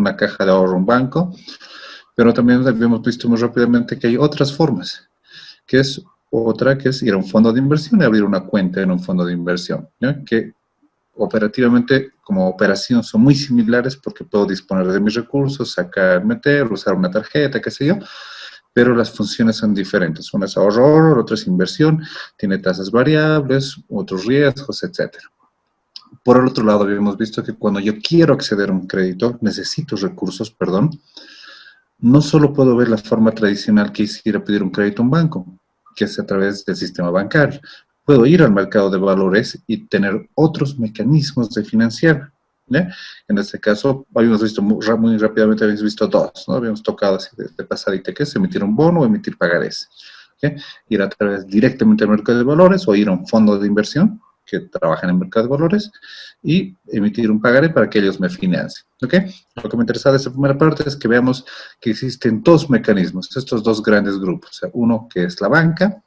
una caja de ahorro, un banco, pero también habíamos visto muy rápidamente que hay otras formas, que es otra, que es ir a un fondo de inversión y abrir una cuenta en un fondo de inversión, ¿ya? Que operativamente, como operación, son muy similares porque puedo disponer de mis recursos, sacar, meter, usar una tarjeta, qué sé yo, pero las funciones son diferentes. Una es ahorro, otra es inversión, tiene tasas variables, otros riesgos, etcétera. Por el otro lado, habíamos visto que cuando yo quiero acceder a un crédito, necesito recursos, perdón, no solo puedo ver la forma tradicional que es ir a pedir un crédito a un banco, que es a través del sistema bancario. Puedo ir al mercado de valores y tener otros mecanismos de financiar, ¿ya? En este caso, habíamos visto muy rápidamente, habíamos visto dos, ¿no? Habíamos tocado así de pasadita, que es emitir un bono o emitir pagarés. ¿Okay? Ir a través directamente al mercado de valores o ir a un fondo de inversión que trabaja en el mercado de valores y emitir un pagaré para que ellos me financien. ¿Okay? Lo que me interesaba de esta primera parte es que veamos que existen dos mecanismos, estos dos grandes grupos. O sea, uno que es la banca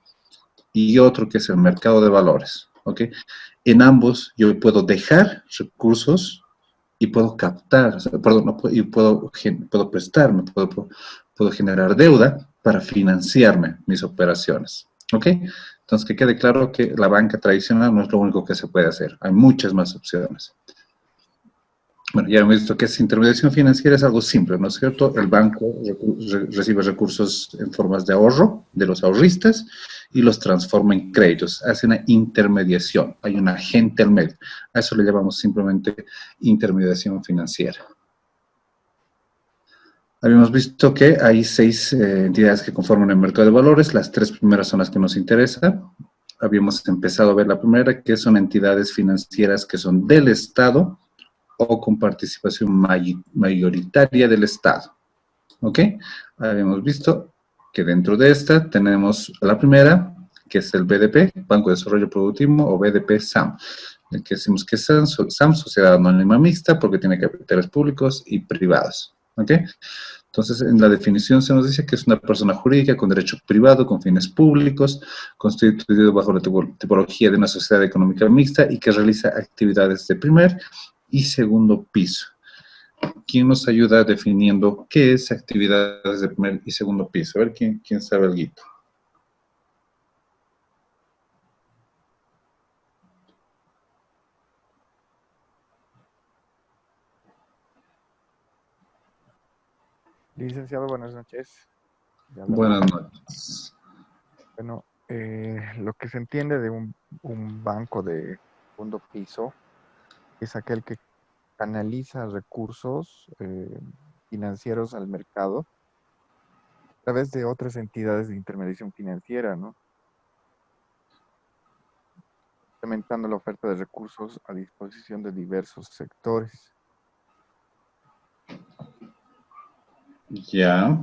y otro que es el mercado de valores. ¿Okay? En ambos yo puedo dejar recursos y puedo captar, o sea, perdón, no, y puedo prestarme, puedo generar deuda para financiarme mis operaciones. ¿Ok? Entonces, que quede claro que la banca tradicional no es lo único que se puede hacer. Hay muchas más opciones. Bueno, ya hemos visto que esa intermediación financiera es algo simple, ¿no es cierto? El banco recibe recursos en formas de ahorro de los ahorristas y los transforma en créditos. Hace una intermediación, hay un agente al medio. A eso le llamamos simplemente intermediación financiera. Habíamos visto que hay 6 entidades que conforman el mercado de valores. Las 3 primeras son las que nos interesan. Habíamos empezado a ver la primera, que son entidades financieras que son del Estado o con participación mayoritaria del Estado. ¿Ok? Habíamos visto que dentro de esta tenemos la primera, que es el BDP, Banco de Desarrollo Productivo, o BDP-SAM. El que decimos que es SAM, Sociedad Anónima Mixta, porque tiene capitales públicos y privados. ¿Ok? Entonces, en la definición se nos dice que es una persona jurídica con derecho privado, con fines públicos, constituido bajo la tipología de una sociedad económica mixta y que realiza actividades de primer y segundo piso. ¿Quién nos ayuda definiendo qué es actividades de primer y segundo piso? A ver, ¿quién sabe algo? Licenciado, buenas noches. Buenas noches. Bueno, lo que se entiende de un banco de segundo piso es aquel que canaliza recursos financieros al mercado a través de otras entidades de intermediación financiera, ¿no? Incrementando la oferta de recursos a disposición de diversos sectores. Ya.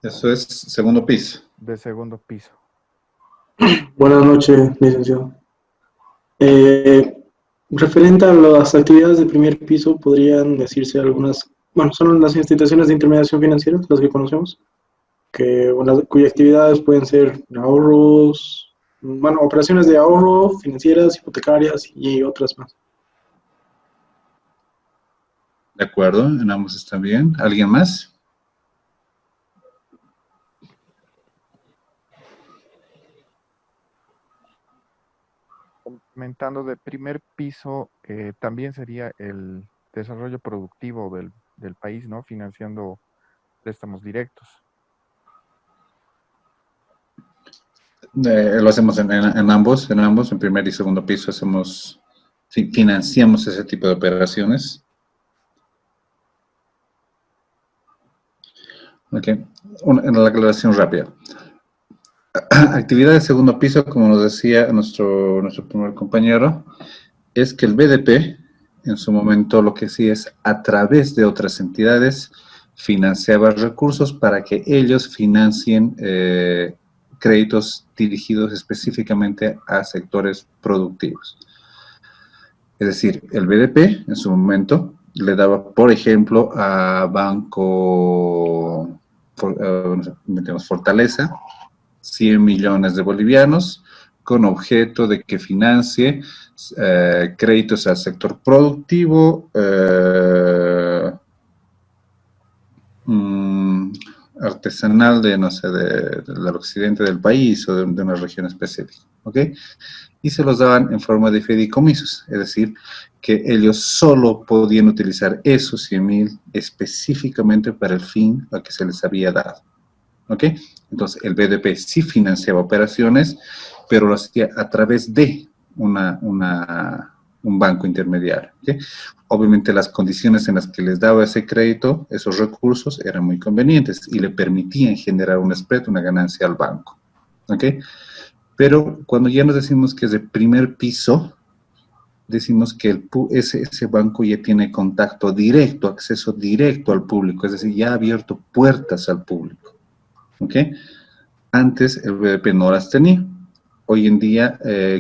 Eso es segundo piso. De segundo piso. Buenas noches, licenciado. Referente a las actividades de primer piso, podrían decirse algunas, bueno, son las instituciones de intermediación financiera, las que conocemos, cuyas actividades pueden ser ahorros, bueno, operaciones de ahorro, financieras, hipotecarias y otras más. De acuerdo, en ambos está bien. ¿Alguien más? Complementando de primer piso, también sería el desarrollo productivo del país, ¿no? Financiando préstamos directos. Lo hacemos en ambos, en primer y segundo piso financiamos ese tipo de operaciones. Ok, una aclaración rápida. Actividad de segundo piso, como nos decía nuestro primer compañero, es que el BDP, en su momento, lo que sí es a través de otras entidades, financiaba recursos para que ellos financien créditos dirigidos específicamente a sectores productivos. Es decir, el BDP, en su momento, le daba, por ejemplo, a Banco Fortaleza, 100 millones de bolivianos con objeto de que financie créditos al sector productivo artesanal de, no sé, del occidente del país o de una región específica, ¿ok? Y se los daban en forma de fideicomisos, es decir, que ellos solo podían utilizar esos 100.000 específicamente para el fin a que se les había dado, ¿ok? Entonces, el BDP sí financiaba operaciones, pero lo hacía a través de un banco intermediario, ¿ok? Obviamente las condiciones en las que les daba ese crédito, esos recursos, eran muy convenientes y le permitían generar un spread, una ganancia al banco, ¿ok? Pero cuando ya nos decimos que es de primer piso, decimos que ese banco ya tiene contacto directo, acceso directo al público, es decir, ya ha abierto puertas al público, ¿ok? Antes el BDP no las tenía. Hoy en día,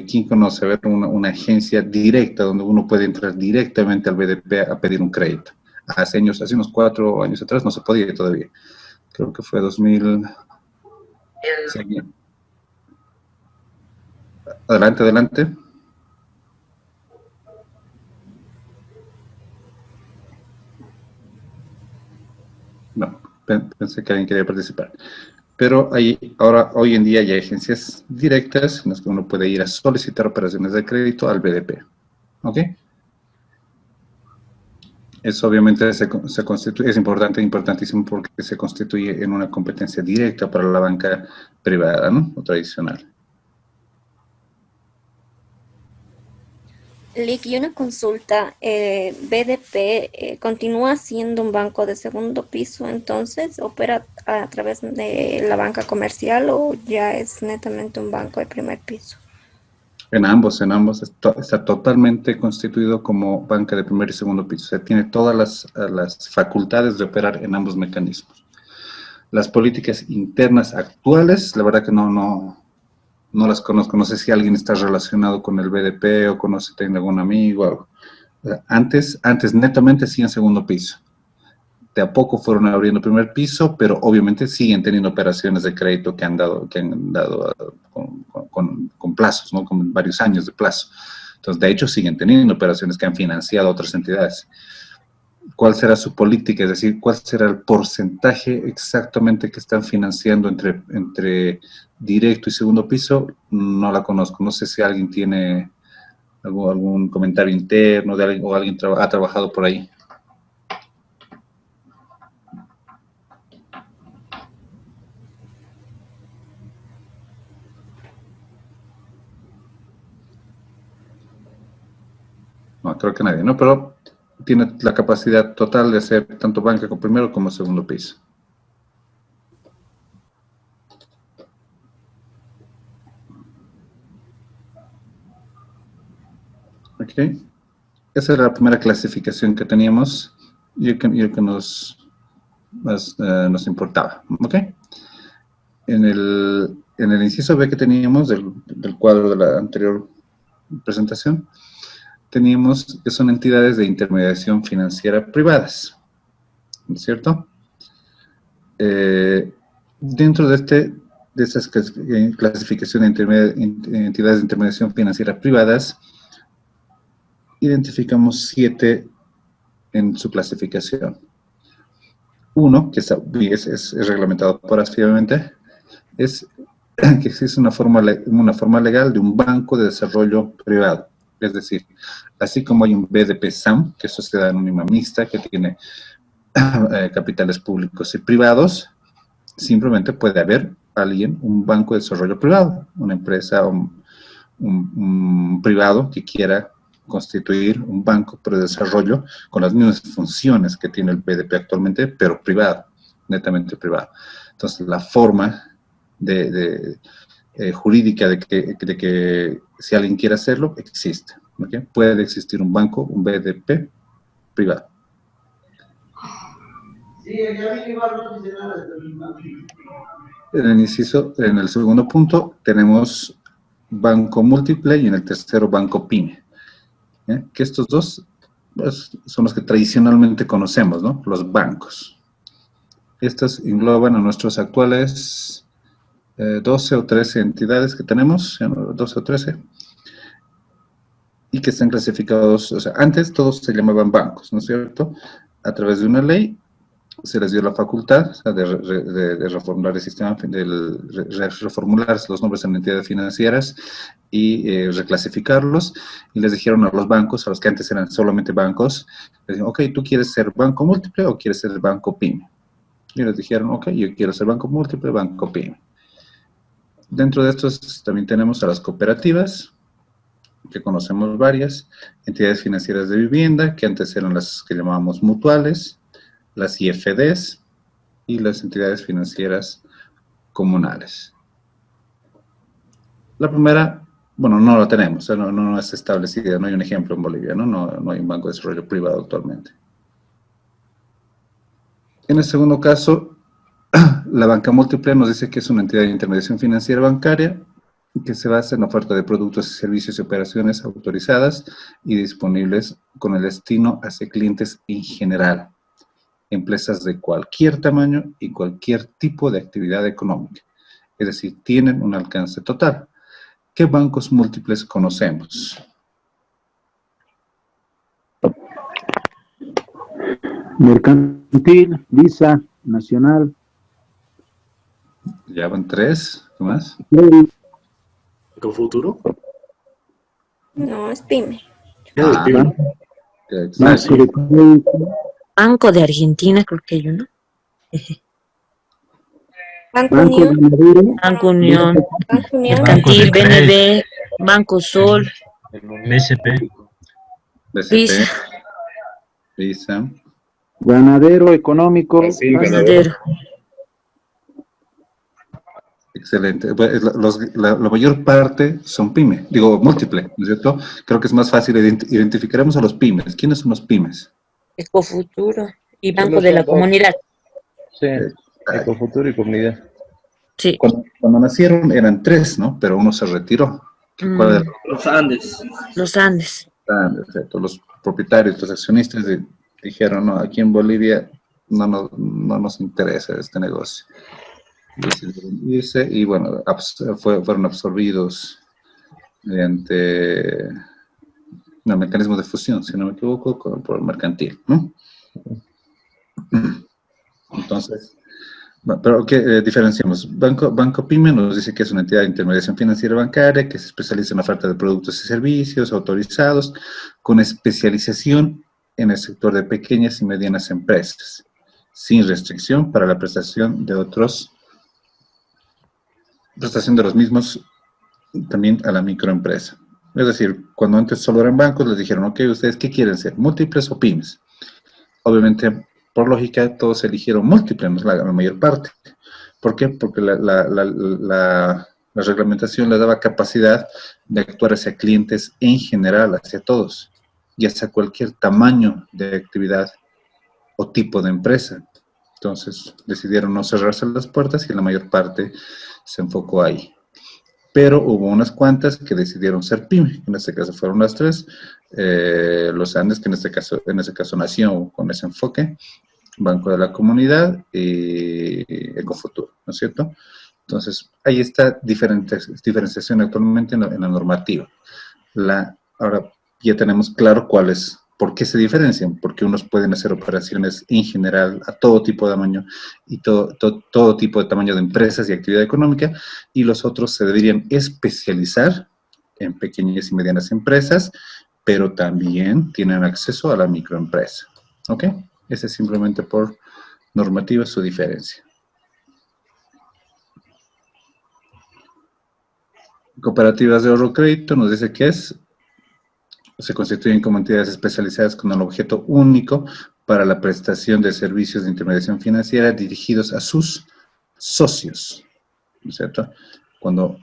¿quién conoce ver una agencia directa donde uno puede entrar directamente al BDP a pedir un crédito? Hace unos 4 años atrás no se podía todavía. Creo que fue 2000. Sí. Adelante, adelante. No, pensé que alguien quería participar. Pero hoy en día ya hay agencias directas en las que uno puede ir a solicitar operaciones de crédito al BDP. ¿Ok? Eso obviamente se constituye, es importantísimo porque se constituye en una competencia directa para la banca privada, ¿no? O tradicional. Lick, y una consulta, BDP continúa siendo un banco de segundo piso, entonces opera a través de la banca comercial o ya es netamente un banco de primer piso. En ambos está totalmente constituido como banca de primer y segundo piso, o sea, tiene todas las facultades de operar en ambos mecanismos. Las políticas internas actuales, la verdad que no las conozco, no sé si alguien está relacionado con el BDP o tiene algún amigo o algo. Antes netamente sí en segundo piso. De a poco fueron abriendo primer piso, pero obviamente siguen teniendo operaciones de crédito que han dado con plazos, ¿no? Con varios años de plazo. Entonces, de hecho, siguen teniendo operaciones que han financiado otras entidades. ¿Cuál será su política? Es decir, ¿cuál será el porcentaje exactamente que están financiando entre directo y segundo piso? No la conozco. No sé si alguien tiene algún comentario interno de alguien o alguien ha trabajado por ahí. No, creo que nadie, ¿no? Pero tiene la capacidad total de hacer tanto banca con primero como segundo piso. Ok. Esa era la primera clasificación que teníamos y el que nos importaba. Ok. En el inciso B que teníamos del cuadro de la anterior presentación, teníamos que son entidades de intermediación financiera privadas, ¿no es cierto? Dentro de esas clasificaciones de entidades de intermediación financiera privadas, identificamos 7 en su clasificación. Uno, que es reglamentado por ASFI, obviamente, es que existe una forma legal de un banco de desarrollo privado. Es decir, así como hay un BDP-SAM, que es Sociedad Anónima Mixta, que tiene capitales públicos y privados, simplemente puede haber un banco de desarrollo privado, una empresa o un privado que quiera constituir un banco de desarrollo con las mismas funciones que tiene el BDP actualmente, pero privado, netamente privado. Entonces, la forma jurídica de que si alguien quiere hacerlo, existe. ¿Okay? Puede existir un banco, un BDP privado. En el segundo punto tenemos banco múltiple y en el tercero banco pyme. Que estos dos pues, son los que tradicionalmente conocemos, ¿no? Los bancos. Estos engloban a nuestros actuales 12 o 13 entidades que tenemos, 12 o 13, y que están clasificados, o sea, antes todos se llamaban bancos, ¿no es cierto? A través de una ley se les dio la facultad, o sea, de reformular el sistema, reformular los nombres en entidades financieras y reclasificarlos, y les dijeron a los bancos, a los que antes eran solamente bancos, les dijeron, ok, ¿tú quieres ser banco múltiple o quieres ser banco PYME? Y les dijeron, ok, yo quiero ser banco múltiple, banco PYME. Dentro de estos también tenemos a las cooperativas, que conocemos varias, entidades financieras de vivienda, que antes eran las que llamábamos mutuales, las IFDs y las entidades financieras comunales. La primera, bueno, no la tenemos, o sea, no es establecida, no hay un ejemplo en Bolivia, no hay un banco de desarrollo privado actualmente. En el segundo caso, la banca múltiple nos dice que es una entidad de intermediación financiera bancaria que se basa en la oferta de productos, servicios y operaciones autorizadas y disponibles con el destino hacia clientes en general, empresas de cualquier tamaño y cualquier tipo de actividad económica. Es decir, tienen un alcance total. ¿Qué bancos múltiples conocemos? Mercantil, Visa, Nacional. Ya van 3, ¿qué más? ¿Banco Futuro? No, es PYME. Ah, exacto. Banco de Crédito, Banco de Argentina, creo que hay uno. Banco Banco Unión, Ganadero, Banco Unión, Banco Unión, Mercantil, BNB, Banco Sol, BCP. BCP, Visa. Ganadero Económico, Ganadero. Excelente. Pues, la mayor parte son pymes, digo múltiple, ¿no es cierto? Creo que es más fácil identificaremos a los pymes. ¿Quiénes son los pymes? Ecofuturo y Banco de la Comunidad. Sí, Ecofuturo y Comunidad. Sí. Cuando nacieron eran 3, ¿no? Pero uno se retiró. ¿Cuál era? Los Andes. Los Andes. Ah, perfecto. Los propietarios, los accionistas dijeron, no, aquí en Bolivia no nos interesa este negocio. Y bueno, fueron absorbidos mediante un mecanismo de fusión, si no me equivoco, por el mercantil, ¿no? Entonces, pero ¿qué diferenciamos? Banco PYME nos dice que es una entidad de intermediación financiera bancaria que se especializa en la oferta de productos y servicios autorizados con especialización en el sector de pequeñas y medianas empresas, sin restricción para la prestación de los mismos también a la microempresa. Es decir, cuando antes solo eran bancos, les dijeron, ok, ¿ustedes qué quieren ser? ¿Múltiples o pymes? Obviamente, por lógica, todos eligieron múltiples, ¿no? La mayor parte. ¿Por qué? Porque la reglamentación les daba capacidad de actuar hacia clientes en general, hacia todos, y hacia cualquier tamaño de actividad o tipo de empresa. Entonces, decidieron no cerrarse las puertas y la mayor parte se enfocó ahí. Pero hubo unas cuantas que decidieron ser PYME, en este caso fueron las 3, los Andes, que en ese caso nació con ese enfoque, Banco de la Comunidad y Ecofuturo, ¿no es cierto? Entonces, ahí está diferenciación actualmente en la normativa. Ahora ya tenemos claro por qué se diferencian, porque unos pueden hacer operaciones en general a todo tipo de tamaño y todo tipo de tamaño de empresas y actividad económica, y los otros se deberían especializar en pequeñas y medianas empresas, pero también tienen acceso a la microempresa. ¿Ok? Esa es simplemente por normativa su diferencia. Cooperativas de ahorro crédito nos dice que se constituyen como entidades especializadas con el objeto único para la prestación de servicios de intermediación financiera dirigidos a sus socios, ¿no es cierto? Cuando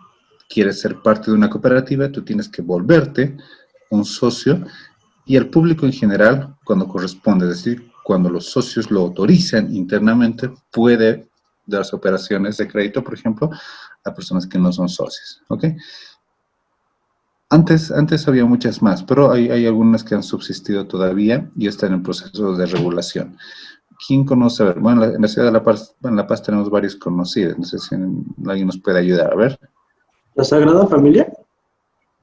quieres ser parte de una cooperativa, tú tienes que volverte un socio, y el público en general, cuando corresponde, es decir, cuando los socios lo autorizan internamente, puede darse operaciones de crédito, por ejemplo, a personas que no son socios, ¿ok? Antes había muchas más, pero hay algunas que han subsistido todavía y están en proceso de regulación. ¿Quién conoce? A ver, bueno, en la ciudad de La Paz tenemos varios conocidos, no sé si alguien nos puede ayudar, a ver. ¿La Sagrada Familia?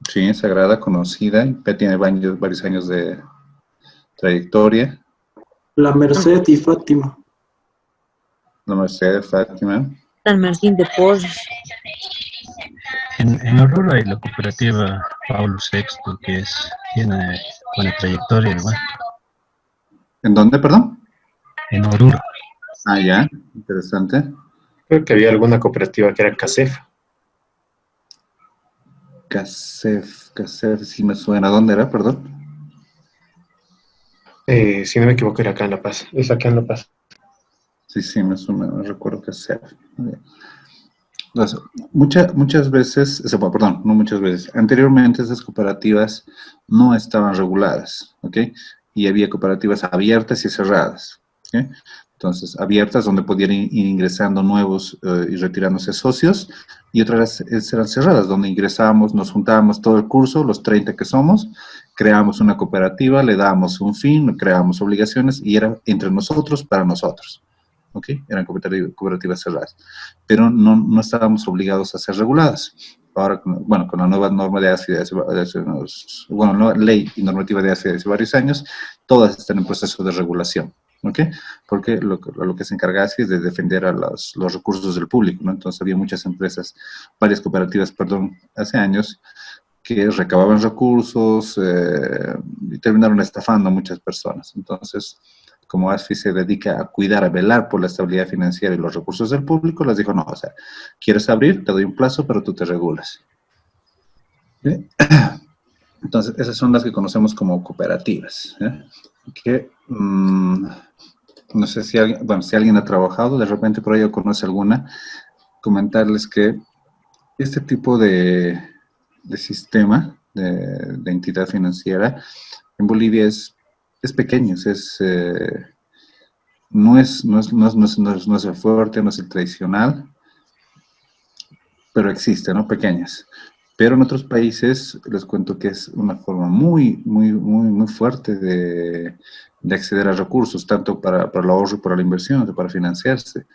Sí, Sagrada, conocida, ya tiene varios años de trayectoria. La Merced y Fátima. La Merced, Fátima. San Martín de Porres. En Oruro hay la cooperativa Pablo VI, tiene buena trayectoria, igual. ¿En dónde, perdón? En Oruro. Ah, ya, interesante. Creo que había alguna cooperativa que era CACEF. Casef, sí me suena. ¿Dónde era, perdón? Si no me equivoco, era acá en La Paz. Es acá en La Paz. Sí, me suena, me recuerdo Casef. Entonces, muchas veces, perdón, no muchas veces, anteriormente esas cooperativas no estaban reguladas, ¿ok? Y había cooperativas abiertas y cerradas, ¿ok? Entonces, abiertas donde podían ir ingresando nuevos y retirándose socios, y otras eran cerradas, donde ingresábamos, nos juntábamos todo el curso, los 30 que somos, creábamos una cooperativa, le dábamos un fin, creábamos obligaciones, y era entre nosotros, para nosotros. ¿Ok? Eran cooperativas cerradas, pero no estábamos obligados a ser reguladas. Ahora, bueno, con la nueva norma de ASFI, bueno, nueva ley y normativa de ASFI de hace varios años, todas están en proceso de regulación. ¿Ok? Porque lo que se encarga ASFI es de defender a los recursos del público, ¿no? Entonces había muchas empresas, varias cooperativas, perdón, hace años, que recababan recursos y terminaron estafando a muchas personas. Entonces, como ASFI se dedica a cuidar, a velar por la estabilidad financiera y los recursos del público, les dijo, no, o sea, quieres abrir, te doy un plazo, pero tú te regulas. ¿Sí? Entonces, esas son las que conocemos como cooperativas, ¿eh? Que, no sé si alguien, bueno, si alguien ha trabajado, de repente por ahí o conoce alguna, comentarles que este tipo de sistema, de entidad financiera, en Bolivia es pequeño, no es el fuerte, no es el tradicional, pero existe, ¿no? Pequeñas. Pero en otros países les cuento que es una forma muy fuerte de acceder a recursos, tanto para el ahorro y para la inversión, para financiarse.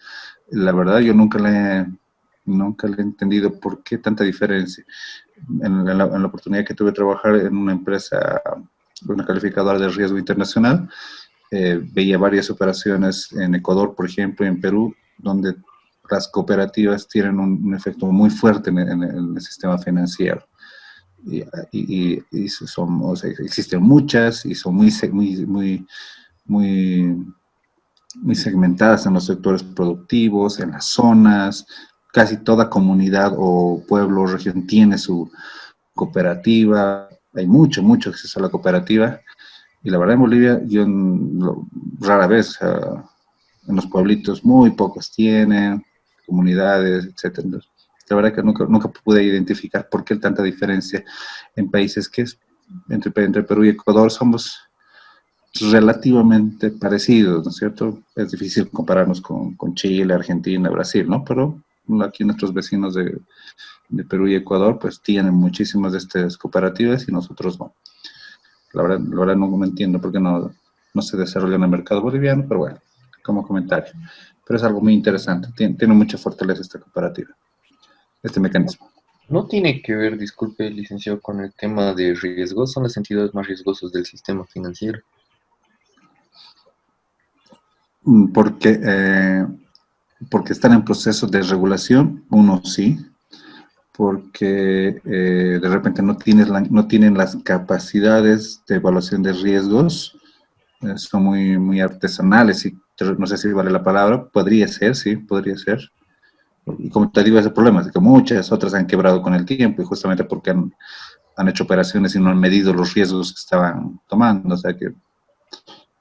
La verdad, yo nunca le he entendido por qué tanta diferencia. En la oportunidad que tuve de trabajar en una empresa, una calificadora de riesgo internacional, veía varias operaciones en Ecuador, por ejemplo, y en Perú, donde las cooperativas tienen un efecto muy fuerte en el sistema financiero. Y son, o sea, existen muchas y son muy segmentadas en los sectores productivos, en las zonas. Casi toda comunidad o pueblo o región tiene su cooperativa. Hay mucho acceso a la cooperativa. Y la verdad en Bolivia, yo rara vez, en los pueblitos muy pocos tienen, comunidades, etcétera. La verdad que nunca pude identificar por qué tanta diferencia en países que entre Perú y Ecuador somos relativamente parecidos, ¿no es cierto? Es difícil compararnos con Chile, Argentina, Brasil, ¿no? Pero aquí nuestros vecinos de Perú y Ecuador pues tienen muchísimas de estas cooperativas y nosotros no. La verdad no entiendo por qué no se desarrolla en el mercado boliviano, pero bueno, como comentario. Pero es algo muy interesante, tiene mucha fortaleza esta cooperativa, este mecanismo. No tiene que ver, disculpe, licenciado, con el tema de riesgos, son las entidades más riesgosas del sistema financiero. Porque están en proceso de regulación, uno sí, porque de repente no tienen las capacidades de evaluación de riesgos, son muy artesanales, y no sé si vale la palabra, podría ser, sí, podría ser. Y como te digo, ese problema es que muchas otras han quebrado con el tiempo, y justamente porque han hecho operaciones y no han medido los riesgos que estaban tomando, o sea que...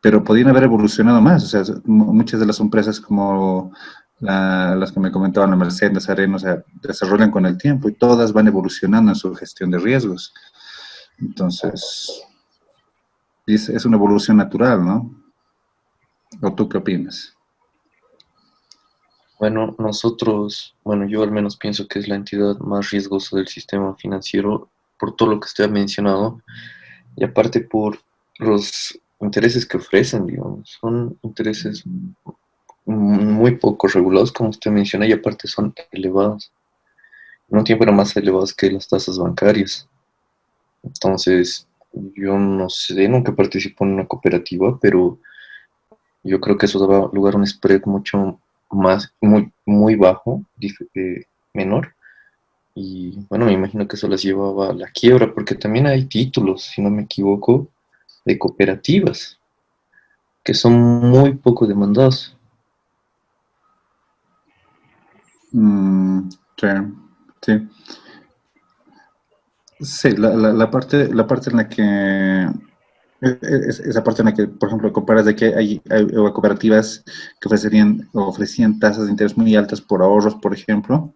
Pero podrían haber evolucionado más, o sea, muchas de las empresas como las que me comentaban, la Mercedes, Arena, o sea, desarrollan con el tiempo y todas van evolucionando en su gestión de riesgos. Entonces, es una evolución natural, ¿no? ¿O tú qué opinas? Bueno, yo al menos pienso que es la entidad más riesgosa del sistema financiero por todo lo que usted ha mencionado y aparte por los intereses que ofrecen, digamos. Son intereses muy poco regulados, como usted menciona, y aparte son elevados. En un tiempo eran más elevados que las tasas bancarias. Entonces, yo no sé, nunca participo en una cooperativa, pero yo creo que eso daba lugar a un spread mucho muy bajo, menor. Y bueno, me imagino que eso las llevaba a la quiebra, porque también hay títulos, si no me equivoco, de cooperativas, que son muy poco demandados. Sí, sí. Sí, la parte en la que, esa parte en la que, por ejemplo, comparas de que hay cooperativas que ofrecían tasas de interés muy altas por ahorros, por ejemplo,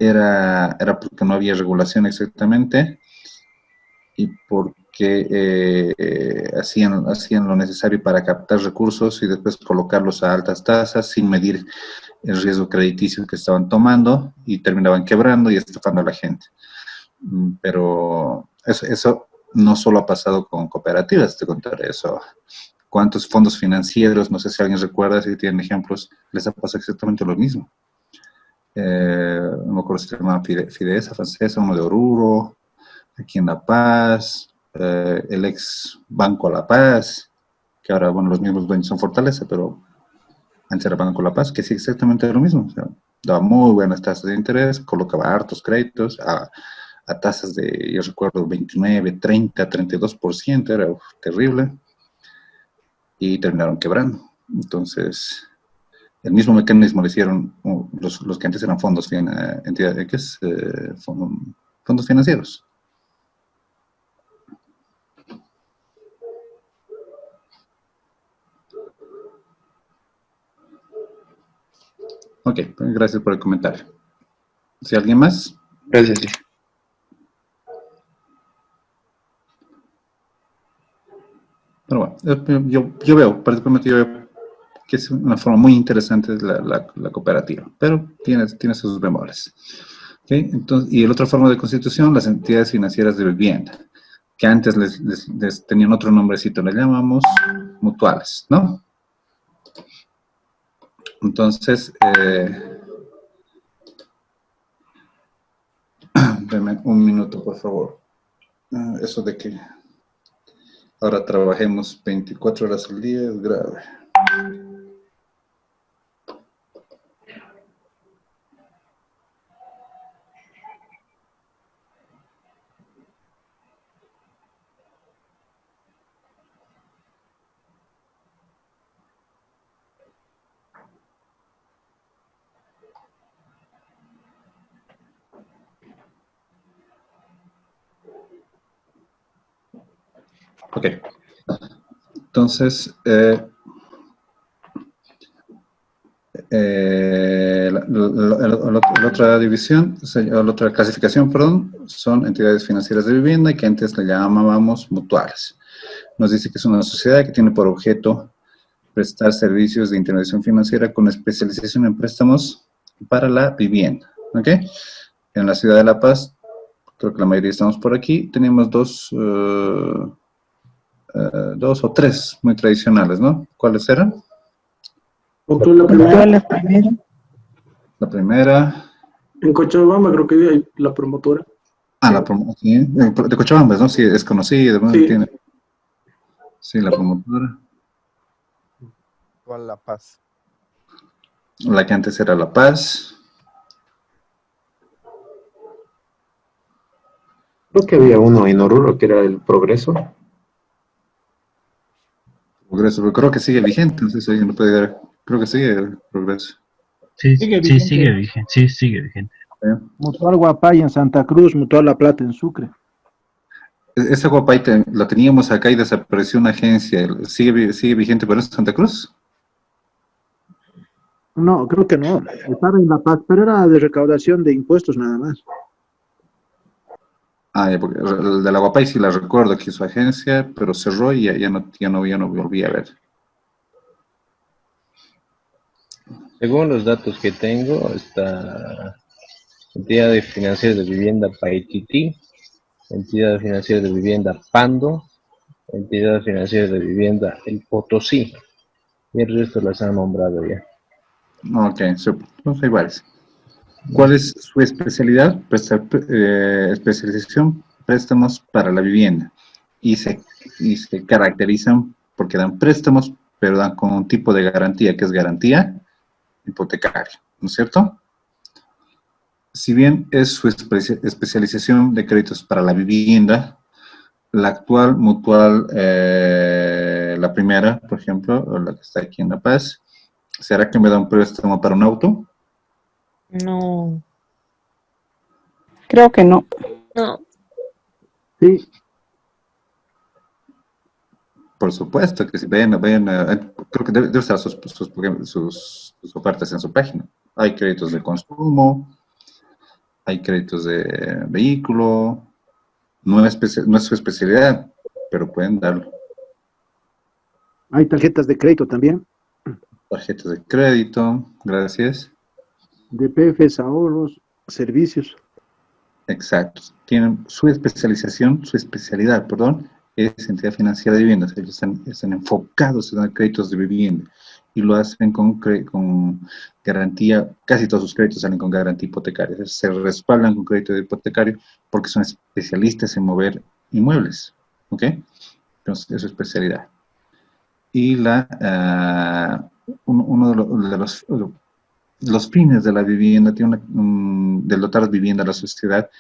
era porque no había regulación exactamente y porque hacían lo necesario para captar recursos y después colocarlos a altas tasas sin medir el riesgo crediticio que estaban tomando y terminaban quebrando y estafando a la gente. Pero eso no solo ha pasado con cooperativas, te contaré eso. ¿Cuántos fondos financieros, no sé si alguien recuerda, si tienen ejemplos, les ha pasado exactamente lo mismo? No me acuerdo si se llama Fidesa, Francesa, uno de Oruro, aquí en La Paz, el ex Banco La Paz, que ahora, bueno, los mismos dueños son Fortaleza, pero antes era Banco La Paz, que sí exactamente lo mismo. O sea, daba muy buenas tasas de interés, colocaba hartos créditos a tasas de, yo recuerdo, 29, 30, 32%, era terrible, y terminaron quebrando. Entonces, el mismo mecanismo le hicieron los que antes eran fondos, fondos financieros. Ok, gracias por el comentario. ¿Si alguien más? Gracias, sí. Pero bueno, yo veo, particularmente yo veo que es una forma muy interesante la cooperativa, pero tiene sus bemoles. ¿Okay? Entonces, y la otra forma de constitución, las entidades financieras de vivienda, que antes les tenían otro nombrecito, le llamamos mutuales, ¿no? Entonces, denme un minuto, por favor. Eso de que ahora trabajemos 24 horas al día es grave. Ok. Entonces, la otra división, la otra clasificación, perdón, son entidades financieras de vivienda que antes le llamábamos mutuales. Nos dice que es una sociedad que tiene por objeto prestar servicios de intermediación financiera con especialización en préstamos para la vivienda. ¿Ok? En la ciudad de La Paz, creo que la mayoría estamos por aquí, tenemos dos o tres muy tradicionales, ¿no? ¿Cuáles eran? Mutual la primera. La primera. En Cochabamba creo que hay la promotora. La promotora, sí. De Cochabamba, ¿no? Sí, es conocida. Sí. Tiene. Sí, la promotora. La Paz. La que antes era La Paz. Creo que había uno en Oruro que era el Progreso. Progreso, pero creo que sigue vigente, no sé si alguien lo puede ver. Creo que sigue el Progreso. Sí, sigue vigente. Sí, sigue vigente. Mutual Guapay en Santa Cruz, Mutual La Plata en Sucre. Esa Guapay la teníamos acá y desapareció una agencia. ¿Sigue vigente por eso Santa Cruz? No, creo que no. Estaba en La Paz, pero era de recaudación de impuestos nada más. Porque el de la Guapay sí la recuerdo, que su agencia, pero cerró y ya no volví a ver. Según los datos que tengo, está entidad financiera de vivienda Paititi, entidad financiera de vivienda Pando, entidad financiera de vivienda El Potosí, y el resto las han nombrado ya. Ok, entonces hay varias. ¿Cuál es su especialidad? Especialización, préstamos para la vivienda. Y se caracterizan porque dan préstamos, pero dan con un tipo de garantía, que es garantía hipotecario, ¿no es cierto? Si bien es su especialización de créditos para la vivienda, la actual mutual, la primera, por ejemplo, o la que está aquí en La Paz, ¿será que me da un préstamo para un auto? No. Creo que no. No, Sí, Por supuesto que si creo que debe estar sus ofertas en su página. Hay créditos de consumo, hay créditos de vehículo, no es su especialidad, pero pueden darlo. hay tarjetas de crédito también, Tarjetas de crédito, gracias. DPFs, ahorros, servicios. Exacto. Tienen su especialidad, perdón, es entidad financiera de viviendas. Ellos están enfocados en dar créditos de vivienda y lo hacen con garantía. Casi todos sus créditos salen con garantía hipotecaria. Se respaldan con crédito hipotecario porque son especialistas en mover inmuebles. ¿Ok? Entonces, es su especialidad. Y uno de los fines de la vivienda, del dotar vivienda a la sociedad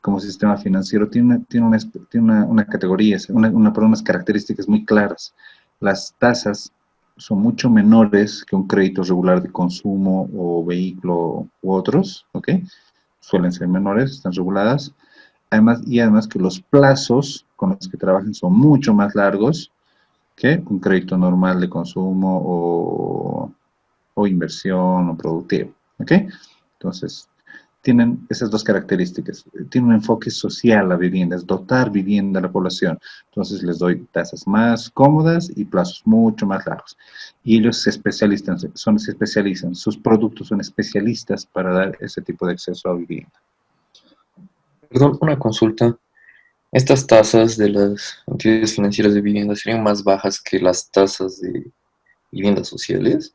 como sistema financiero, tiene una categoría, unas características muy claras. Las tasas son mucho menores que un crédito regular de consumo o vehículo u otros, ¿ok? Suelen ser menores, están reguladas. Además que los plazos con los que trabajan son mucho más largos que un crédito normal de consumo o inversión o productivo, ¿ok? Entonces, tienen esas dos características. Tiene un enfoque social la vivienda, es dotar vivienda a la población. Entonces, les doy tasas más cómodas y plazos mucho más largos. Y ellos se especializan, sus productos son especialistas para dar ese tipo de acceso a vivienda. Perdón, una consulta. ¿Estas tasas de las entidades financieras de vivienda serían más bajas que las tasas de viviendas sociales?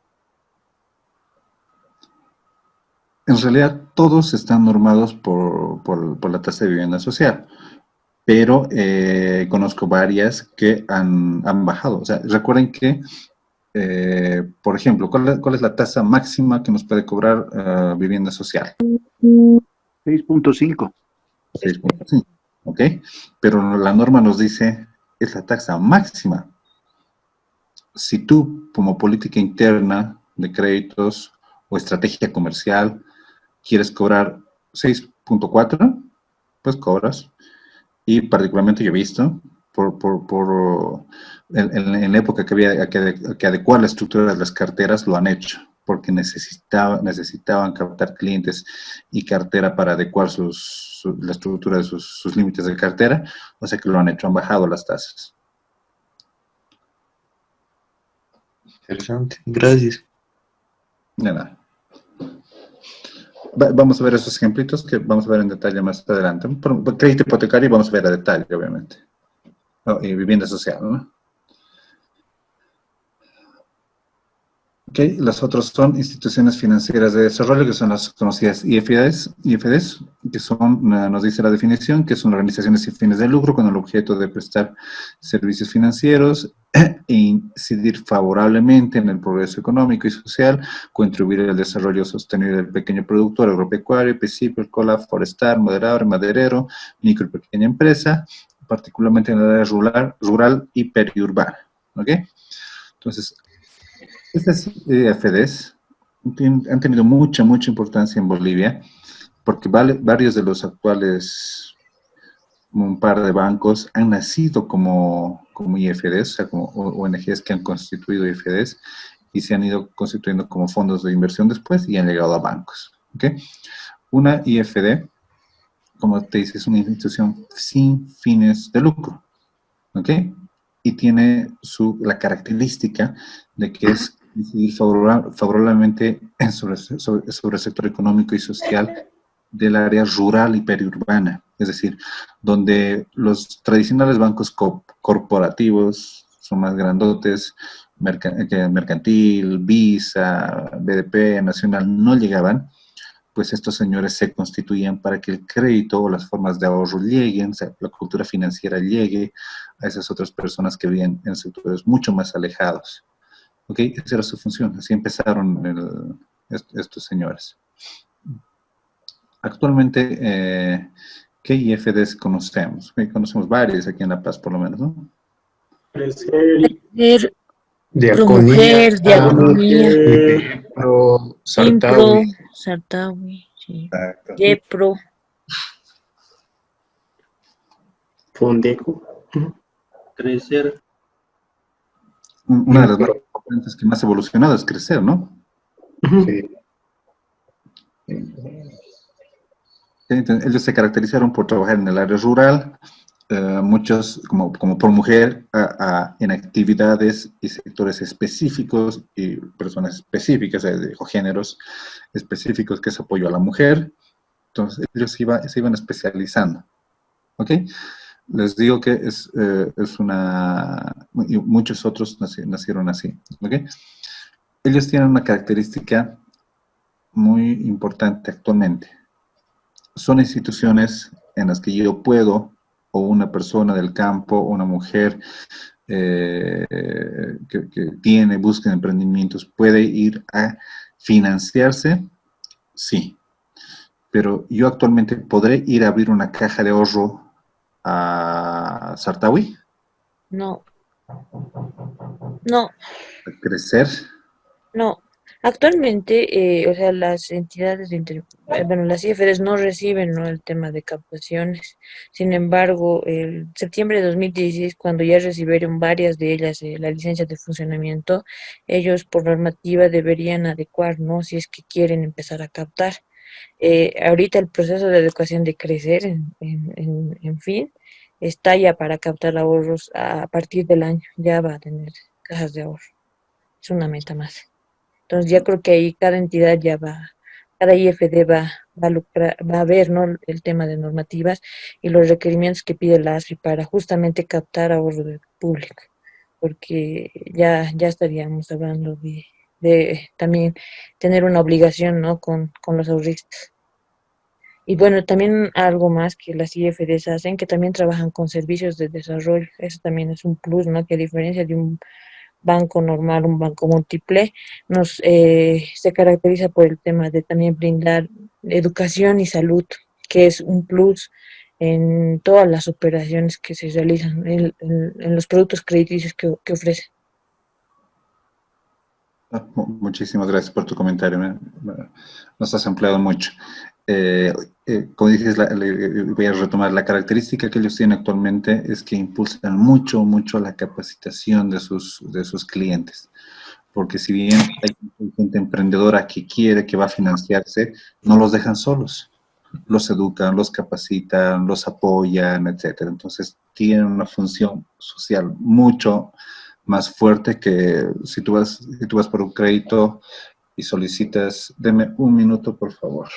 En realidad, todos están normados por la tasa de vivienda social, pero conozco varias que han bajado. O sea, recuerden que, por ejemplo, ¿cuál es la tasa máxima que nos puede cobrar vivienda social? 6.5. 6.5, ¿ok? Pero la norma nos dice, es la tasa máxima. Si tú, como política interna de créditos o estrategia comercial, quieres cobrar 6.4, pues cobras. Y particularmente yo he visto, en la época que había que adecuar la estructura de las carteras, lo han hecho, porque necesitaban captar clientes y cartera para adecuar la estructura de sus límites de cartera, o sea que lo han hecho, han bajado las tasas. Interesante, gracias. De nada. Vamos a ver esos ejemplitos que vamos a ver en detalle más adelante. Por crédito hipotecario vamos a ver a detalle, obviamente. Y vivienda social, ¿no? Ok, las otras son instituciones financieras de desarrollo, que son las conocidas IFDs, que son, nos dice la definición, que son organizaciones sin fines de lucro con el objeto de prestar servicios financieros e incidir favorablemente en el progreso económico y social, contribuir al desarrollo sostenible del pequeño productor agropecuario, piscícola, forestal, moderador, maderero, micro y pequeña empresa, particularmente en el área rural y periurbana. ¿Ok? Entonces, estas IFDs han tenido mucha importancia en Bolivia, porque varios de los actuales, un par de bancos, han nacido como IFDs, o sea, como ONGs que han constituido IFDs, y se han ido constituyendo como fondos de inversión después, y han llegado a bancos. ¿Okay? Una IFD, como te dice, es una institución sin fines de lucro. ¿Ok? Y tiene la característica de que es incidir favorablemente sobre el sector económico y social del área rural y periurbana, es decir, donde los tradicionales bancos corporativos son más grandotes, Mercantil, Visa, BDP, Nacional, no llegaban, pues estos señores se constituían para que el crédito o las formas de ahorro lleguen, o sea, la cultura financiera llegue a esas otras personas que viven en sectores mucho más alejados. ¿Ok? Esa era su función. Así empezaron estos señores. Actualmente, ¿qué IFDs conocemos? Conocemos varios aquí en La Paz, por lo menos, ¿no? Crecer, Diaconía, Promujer, Diaconía, Pro, Impro, Sartawi. Sartawi, sí. Exacto. Yepro. Fondeco. Crecer. Una de las más importantes que más ha evolucionado es Crecer, ¿no? Sí. Entonces, ellos se caracterizaron por trabajar en el área rural, muchos como Promujer, en actividades y sectores específicos y personas específicas, o géneros específicos, que es apoyo a la mujer. Entonces, ellos se iban especializando. ¿Ok? Les digo que es y muchos otros nacieron así. ¿Ok? Ellos tienen una característica muy importante actualmente. Son instituciones en las que yo puedo, o una persona del campo, o una mujer que busca emprendimientos, puede ir a financiarse, sí. Pero yo actualmente podré ir a abrir una caja de ahorro a Sartawi, No, no, a Crecer. no. Actualmente, o sea, las entidades bueno, las IFRs no reciben, ¿no?, el tema de captaciones. Sin embargo, el septiembre de 2016, cuando ya recibieron varias de ellas la licencia de funcionamiento, ellos por normativa deberían adecuar, ¿no?, si es que quieren empezar a captar. Ahorita el proceso de adecuación de Crecer, en fin, está ya para captar ahorros a partir del año. Ya va a tener cajas de ahorro. Es una meta más. Entonces ya creo que ahí cada entidad ya va, cada IFD va a ver, ¿no?, el tema de normativas y los requerimientos que pide la ASFI para justamente captar ahorro del público, porque ya estaríamos hablando de también tener una obligación, ¿no?, con los ahorristas. Y bueno, también algo más que las IFDs hacen, que también trabajan con servicios de desarrollo. Eso también es un plus, ¿no?, que a diferencia de un banco normal, un banco múltiple, se caracteriza por el tema de también brindar educación y salud, que es un plus en todas las operaciones que se realizan, en los productos crediticios que ofrecen. Muchísimas gracias por tu comentario. Nos has empleado mucho. Como dices, voy a retomar, la característica que ellos tienen actualmente es que impulsan mucho la capacitación de sus clientes. Porque si bien hay gente emprendedora que quiere, que va a financiarse, no los dejan solos. Los educan, los capacitan, los apoyan, etcétera. Entonces, tienen una función social mucho más fuerte que si tú vas por un crédito y solicitas. Deme un minuto, por favor.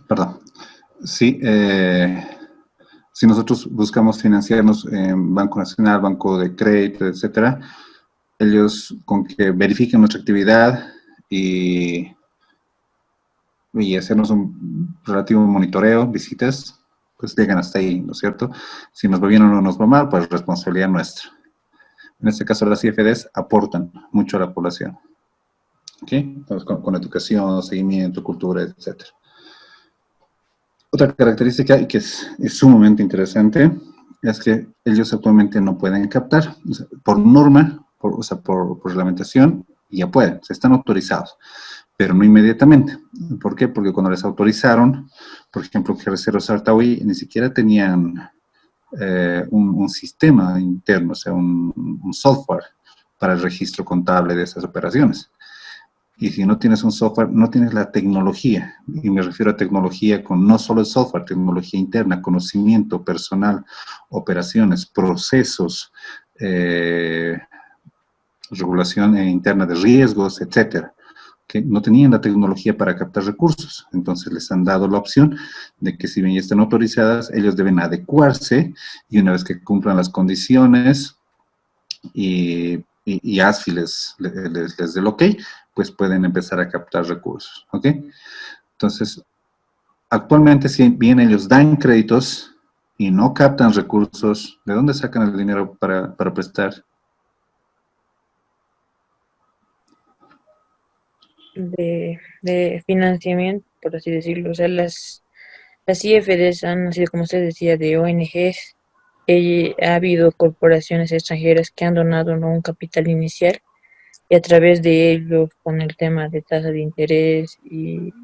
Perdón. Sí, si nosotros buscamos financiarnos en Banco Nacional, Banco de Crédito, etcétera, ellos con que verifiquen nuestra actividad y hacernos un relativo monitoreo, visitas, pues llegan hasta ahí, ¿no es cierto? Si nos va bien o no nos va mal, pues responsabilidad nuestra. En este caso, las IFDs aportan mucho a la población. ¿Ok? Entonces, con educación, seguimiento, cultura, etcétera. Otra característica, y que es sumamente interesante, es que ellos actualmente no pueden captar. O sea, por norma, por reglamentación, ya pueden, están autorizados, pero no inmediatamente. ¿Por qué? Porque cuando les autorizaron, por ejemplo, que Recero Sartawi ni siquiera tenían un sistema interno, o sea, un software para el registro contable de esas operaciones. Y si no tienes un software, no tienes la tecnología. Y me refiero a tecnología con no solo el software, tecnología interna, conocimiento personal, operaciones, procesos, regulación interna de riesgos, etcétera. ¿Ok? que no tenían la tecnología para captar recursos. Entonces les han dado la opción de que si bien ya están autorizadas, ellos deben adecuarse y una vez que cumplan las condiciones y ASFI les dé el ok, pues pueden empezar a captar recursos, ¿ok? Entonces, actualmente si bien ellos dan créditos y no captan recursos, ¿de dónde sacan el dinero para prestar? De financiamiento, por así decirlo. O sea, las IFDs han nacido, como usted decía, de ONGs. Ha habido corporaciones extranjeras que han donado, ¿no?, un capital inicial y a través de ello, con el tema de tasa de interés, y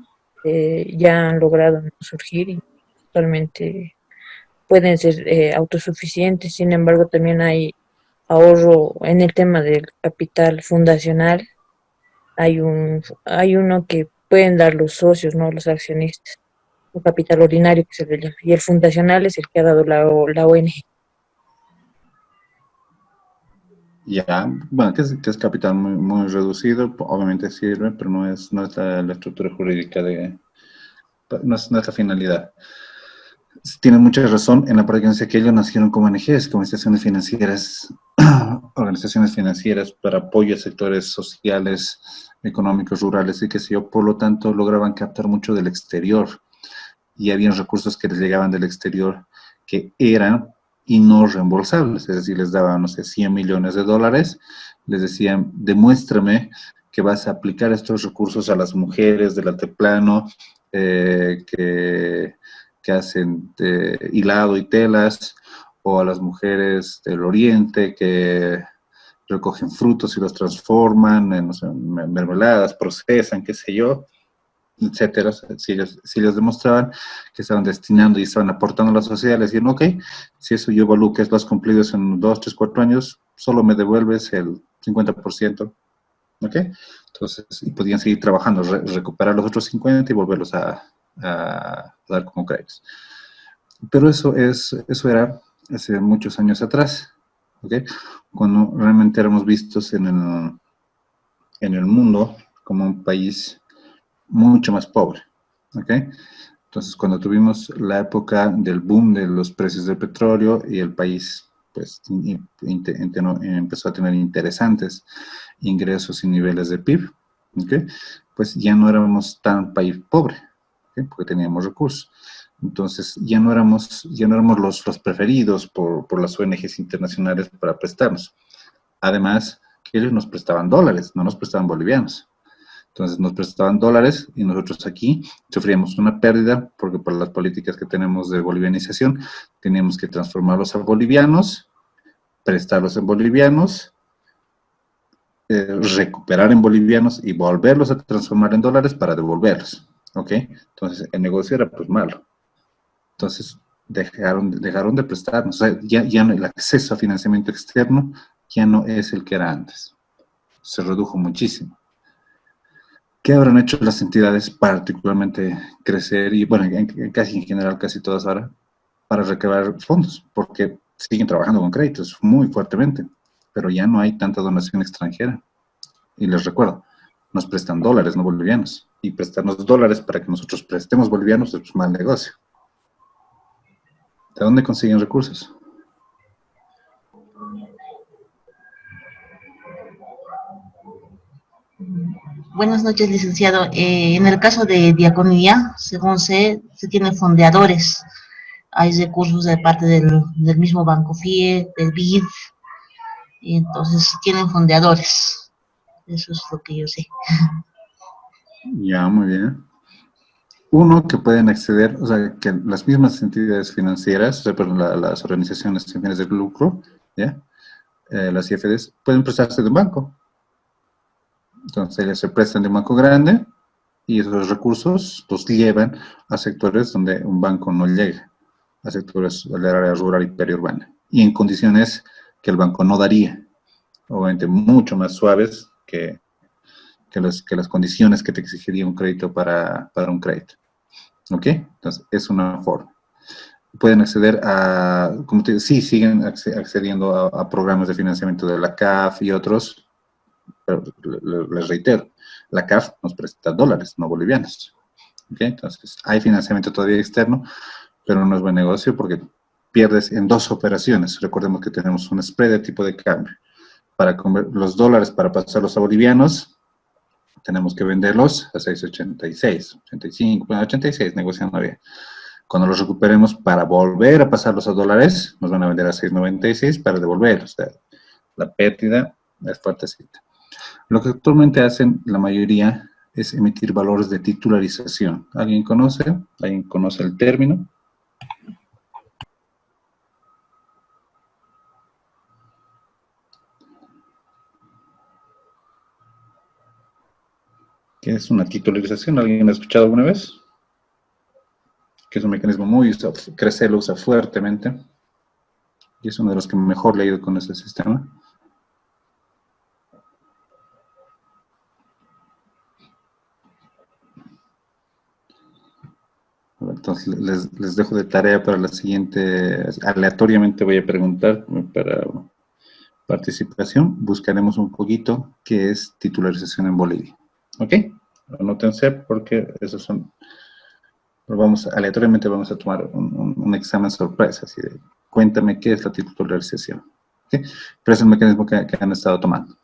ya han logrado, ¿no?, surgir y actualmente pueden ser autosuficientes. Sin embargo, también hay ahorro en el tema del capital fundacional. Hay uno que pueden dar los socios, ¿no?, los accionistas, un capital ordinario que se le llama, y el fundacional es el que ha dado la ONG. Ya, bueno, que es capital muy reducido, obviamente sirve, pero no es la estructura jurídica no es la finalidad. Tiene mucha razón en la práctica que ellos nacieron como ONGs, como organizaciones financieras para apoyo a sectores sociales, económicos, rurales y qué sé yo, por lo tanto lograban captar mucho del exterior y habían recursos que les llegaban del exterior que eran y no reembolsables, es decir, les daban, no sé, 100 millones de dólares, les decían, demuéstrame que vas a aplicar estos recursos a las mujeres del altiplano que hacen hilado y telas, o a las mujeres del oriente que recogen frutos y los transforman en, no sé, mermeladas, procesan, qué sé yo, etcétera. Si ellos demostraban que estaban destinando y estaban aportando a la sociedad, les decían, ok, si eso yo evalúo que lo has cumplido en 2, 3, 4 años, solo me devuelves el 50%, ¿ok? Entonces, y podían seguir trabajando, recuperar los otros 50 y volverlos a dar como créditos. Pero eso era hace muchos años atrás, ¿ok? Cuando realmente éramos vistos en el mundo como un país mucho más pobre, ¿ok? Entonces, cuando tuvimos la época del boom de los precios del petróleo y el país, pues, empezó a tener interesantes ingresos y niveles de PIB, ¿ok? Pues ya no éramos tan país pobre, ¿ok? Porque teníamos recursos. Entonces, ya no éramos los preferidos por las ONGs internacionales para prestarnos. Además, que ellos nos prestaban dólares, no nos prestaban bolivianos. Entonces nos prestaban dólares y nosotros aquí sufríamos una pérdida porque por las políticas que tenemos de bolivianización teníamos que transformarlos a bolivianos, prestarlos en bolivianos, recuperar en bolivianos y volverlos a transformar en dólares para devolverlos, ¿ok? Entonces el negocio era pues malo. Entonces dejaron de prestarnos. O sea, ya no, el acceso a financiamiento externo ya no es el que era antes. Se redujo muchísimo. ¿Qué habrán hecho las entidades particularmente crecer? Y bueno, casi en general, casi todas ahora, para recabar fondos, porque siguen trabajando con créditos muy fuertemente, pero ya no hay tanta donación extranjera. Y les recuerdo, nos prestan dólares, no bolivianos. Y prestarnos dólares para que nosotros prestemos bolivianos es mal negocio. ¿De dónde consiguen recursos? Buenas noches, licenciado. En el caso de Diaconía, según sé, se tienen fondeadores. Hay recursos de parte del mismo Banco FIE, del BID, y entonces tienen fondeadores. Eso es lo que yo sé. Ya, muy bien. Uno, que pueden acceder, o sea, que las mismas entidades financieras, o sea, perdón, las organizaciones sin fines de lucro, ¿ya? Las IFDs, pueden prestarse de un banco. Entonces, ellas se prestan de un banco grande y esos recursos los llevan a sectores donde un banco no llega, a sectores del área rural y periurbana, y en condiciones que el banco no daría, obviamente mucho más suaves que las condiciones que te exigiría un crédito para un crédito. ¿Ok? Entonces, es una forma. Pueden acceder a, como te digo, sí, siguen accediendo a programas de financiamiento de la CAF y otros, pero les reitero, La CAF nos presta dólares, no bolivianos. ¿Okay? Entonces, hay financiamiento todavía externo, pero no es buen negocio porque pierdes en 2 operaciones. Recordemos que tenemos un spread de tipo de cambio. Para los dólares, para pasarlos a bolivianos, tenemos que venderlos a 6.86, 85, bueno, 86 negociando bien. Cuando los recuperemos para volver a pasarlos a dólares, nos van a vender a 6.96 para devolverlos. O sea, la pérdida es fuertecita. Lo que actualmente hacen la mayoría es emitir valores de titularización. ¿Alguien conoce? ¿Alguien conoce el término? ¿Qué es una titularización? ¿Alguien ha escuchado alguna vez? Que es un mecanismo muy usado, Cresce lo usa fuertemente. Y es uno de los que mejor le ha ido con este sistema. Entonces les dejo de tarea para la siguiente, aleatoriamente voy a preguntar para participación, buscaremos un poquito qué es titularización en Bolivia. ¿Ok? Anótense porque esos son, aleatoriamente vamos a tomar un examen sorpresa, así de, cuéntame qué es la titularización. ¿Okay? Pero es el mecanismo que han estado tomando.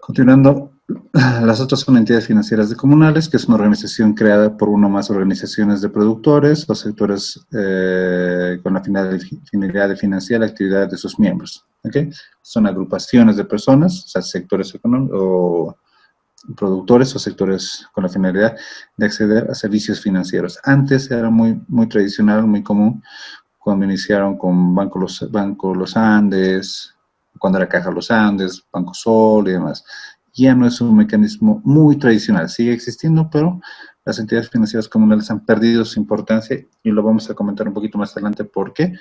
Continuando, las otras son entidades financieras de comunales, que es una organización creada por una o más organizaciones de productores o sectores con la finalidad de financiar la actividad de sus miembros. ¿Okay? Son agrupaciones de personas, o sea, sectores económicos, o productores o sectores con la finalidad de acceder a servicios financieros. Antes era muy tradicional, muy común, cuando iniciaron con Banco Los Andes, cuando era Caja Los Andes, Banco Sol y demás. Ya no es un mecanismo muy tradicional, sigue existiendo, pero las entidades financieras comunales han perdido su importancia y lo vamos a comentar un poquito más adelante. ¿Por qué?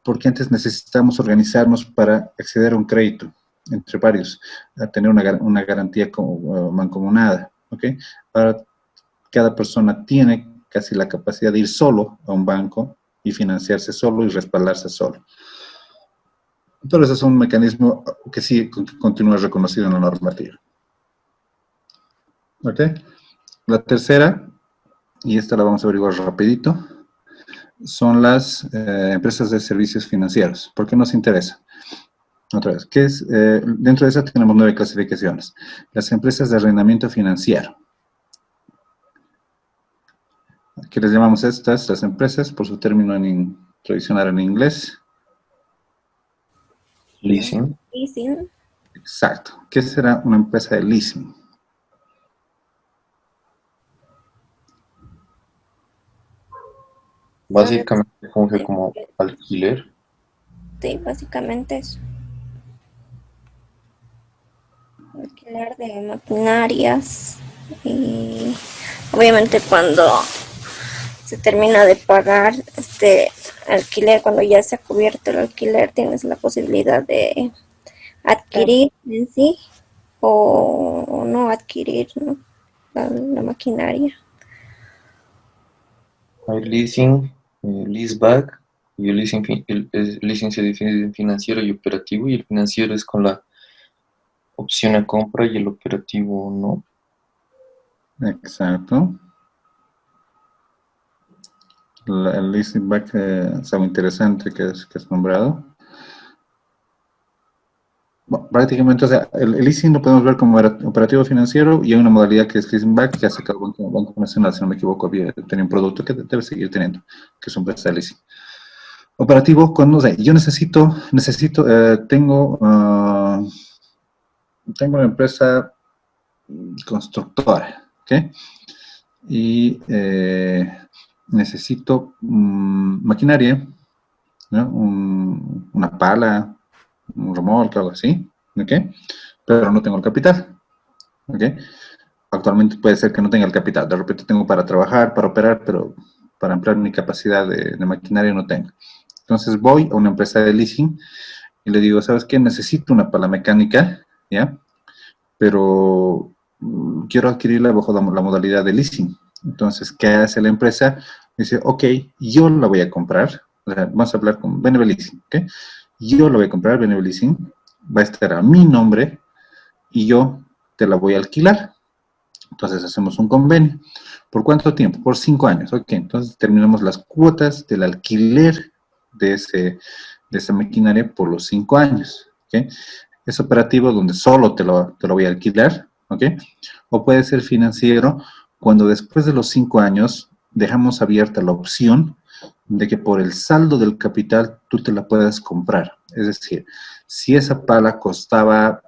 Porque antes necesitamos organizarnos para acceder a un crédito entre varios, a tener una garantía mancomunada. ¿Okay? Ahora cada persona tiene casi la capacidad de ir solo a un banco y financiarse solo y respaldarse solo. Entonces es un mecanismo que sí continúa reconocido en la normativa. ¿Ok? La tercera, y esta la vamos a averiguar rapidito, son las empresas de servicios financieros. ¿Por qué nos interesa? Otra vez, ¿qué es? Dentro de esa tenemos 9 clasificaciones. Las empresas de arrendamiento financiero. ¿Qué les llamamos estas? Las empresas, por su término tradicional en inglés. Leasing. Leasing. Exacto. ¿Qué será una empresa de leasing? Básicamente funge como alquiler. Sí, básicamente eso. Alquiler de maquinarias. Y obviamente cuando se termina de pagar este alquiler, cuando ya se ha cubierto el alquiler, tienes la posibilidad de adquirir en sí o no adquirir, ¿no? La maquinaria. Hay leasing, leaseback, y el leasing se define en financiero y operativo, y el financiero es con la opción a compra y el operativo no. Exacto. El leasing back es algo interesante que es nombrado. Bueno, prácticamente, o sea, el leasing lo podemos ver como operativo financiero y hay una modalidad que es leasing back que ha sacado Banco Nacional, si no me equivoco, tenía un producto que debe seguir teniendo, que es un empresa de leasing. Operativo, cuando, o sea, yo tengo una empresa constructora, ¿ok? Y necesito maquinaria, ¿no? Una pala, un remolque, algo así, ¿ok? Pero no tengo el capital, ¿ok? Actualmente puede ser que no tenga el capital, de repente tengo para trabajar, para operar, pero para ampliar mi capacidad de maquinaria no tengo. Entonces voy a una empresa de leasing y le digo, ¿sabes qué? Necesito una pala mecánica, ¿ya? Pero quiero adquirirla bajo la modalidad de leasing. Entonces, ¿qué hace la empresa? Dice, ok, yo la voy a comprar. O sea, vamos a hablar con BNB Leasing, ¿ok? Yo la voy a comprar, BNB Leasing. Va a estar a mi nombre y yo te la voy a alquilar. Entonces hacemos un convenio. ¿Por cuánto tiempo? Por 5 años. Ok, entonces terminamos las cuotas del alquiler de esa maquinaria por los 5 años. ¿Okay? Es operativo donde solo te lo voy a alquilar. ¿Ok? O puede ser financiero cuando después de los 5 años dejamos abierta la opción de que por el saldo del capital tú te la puedas comprar. Es decir, si esa pala costaba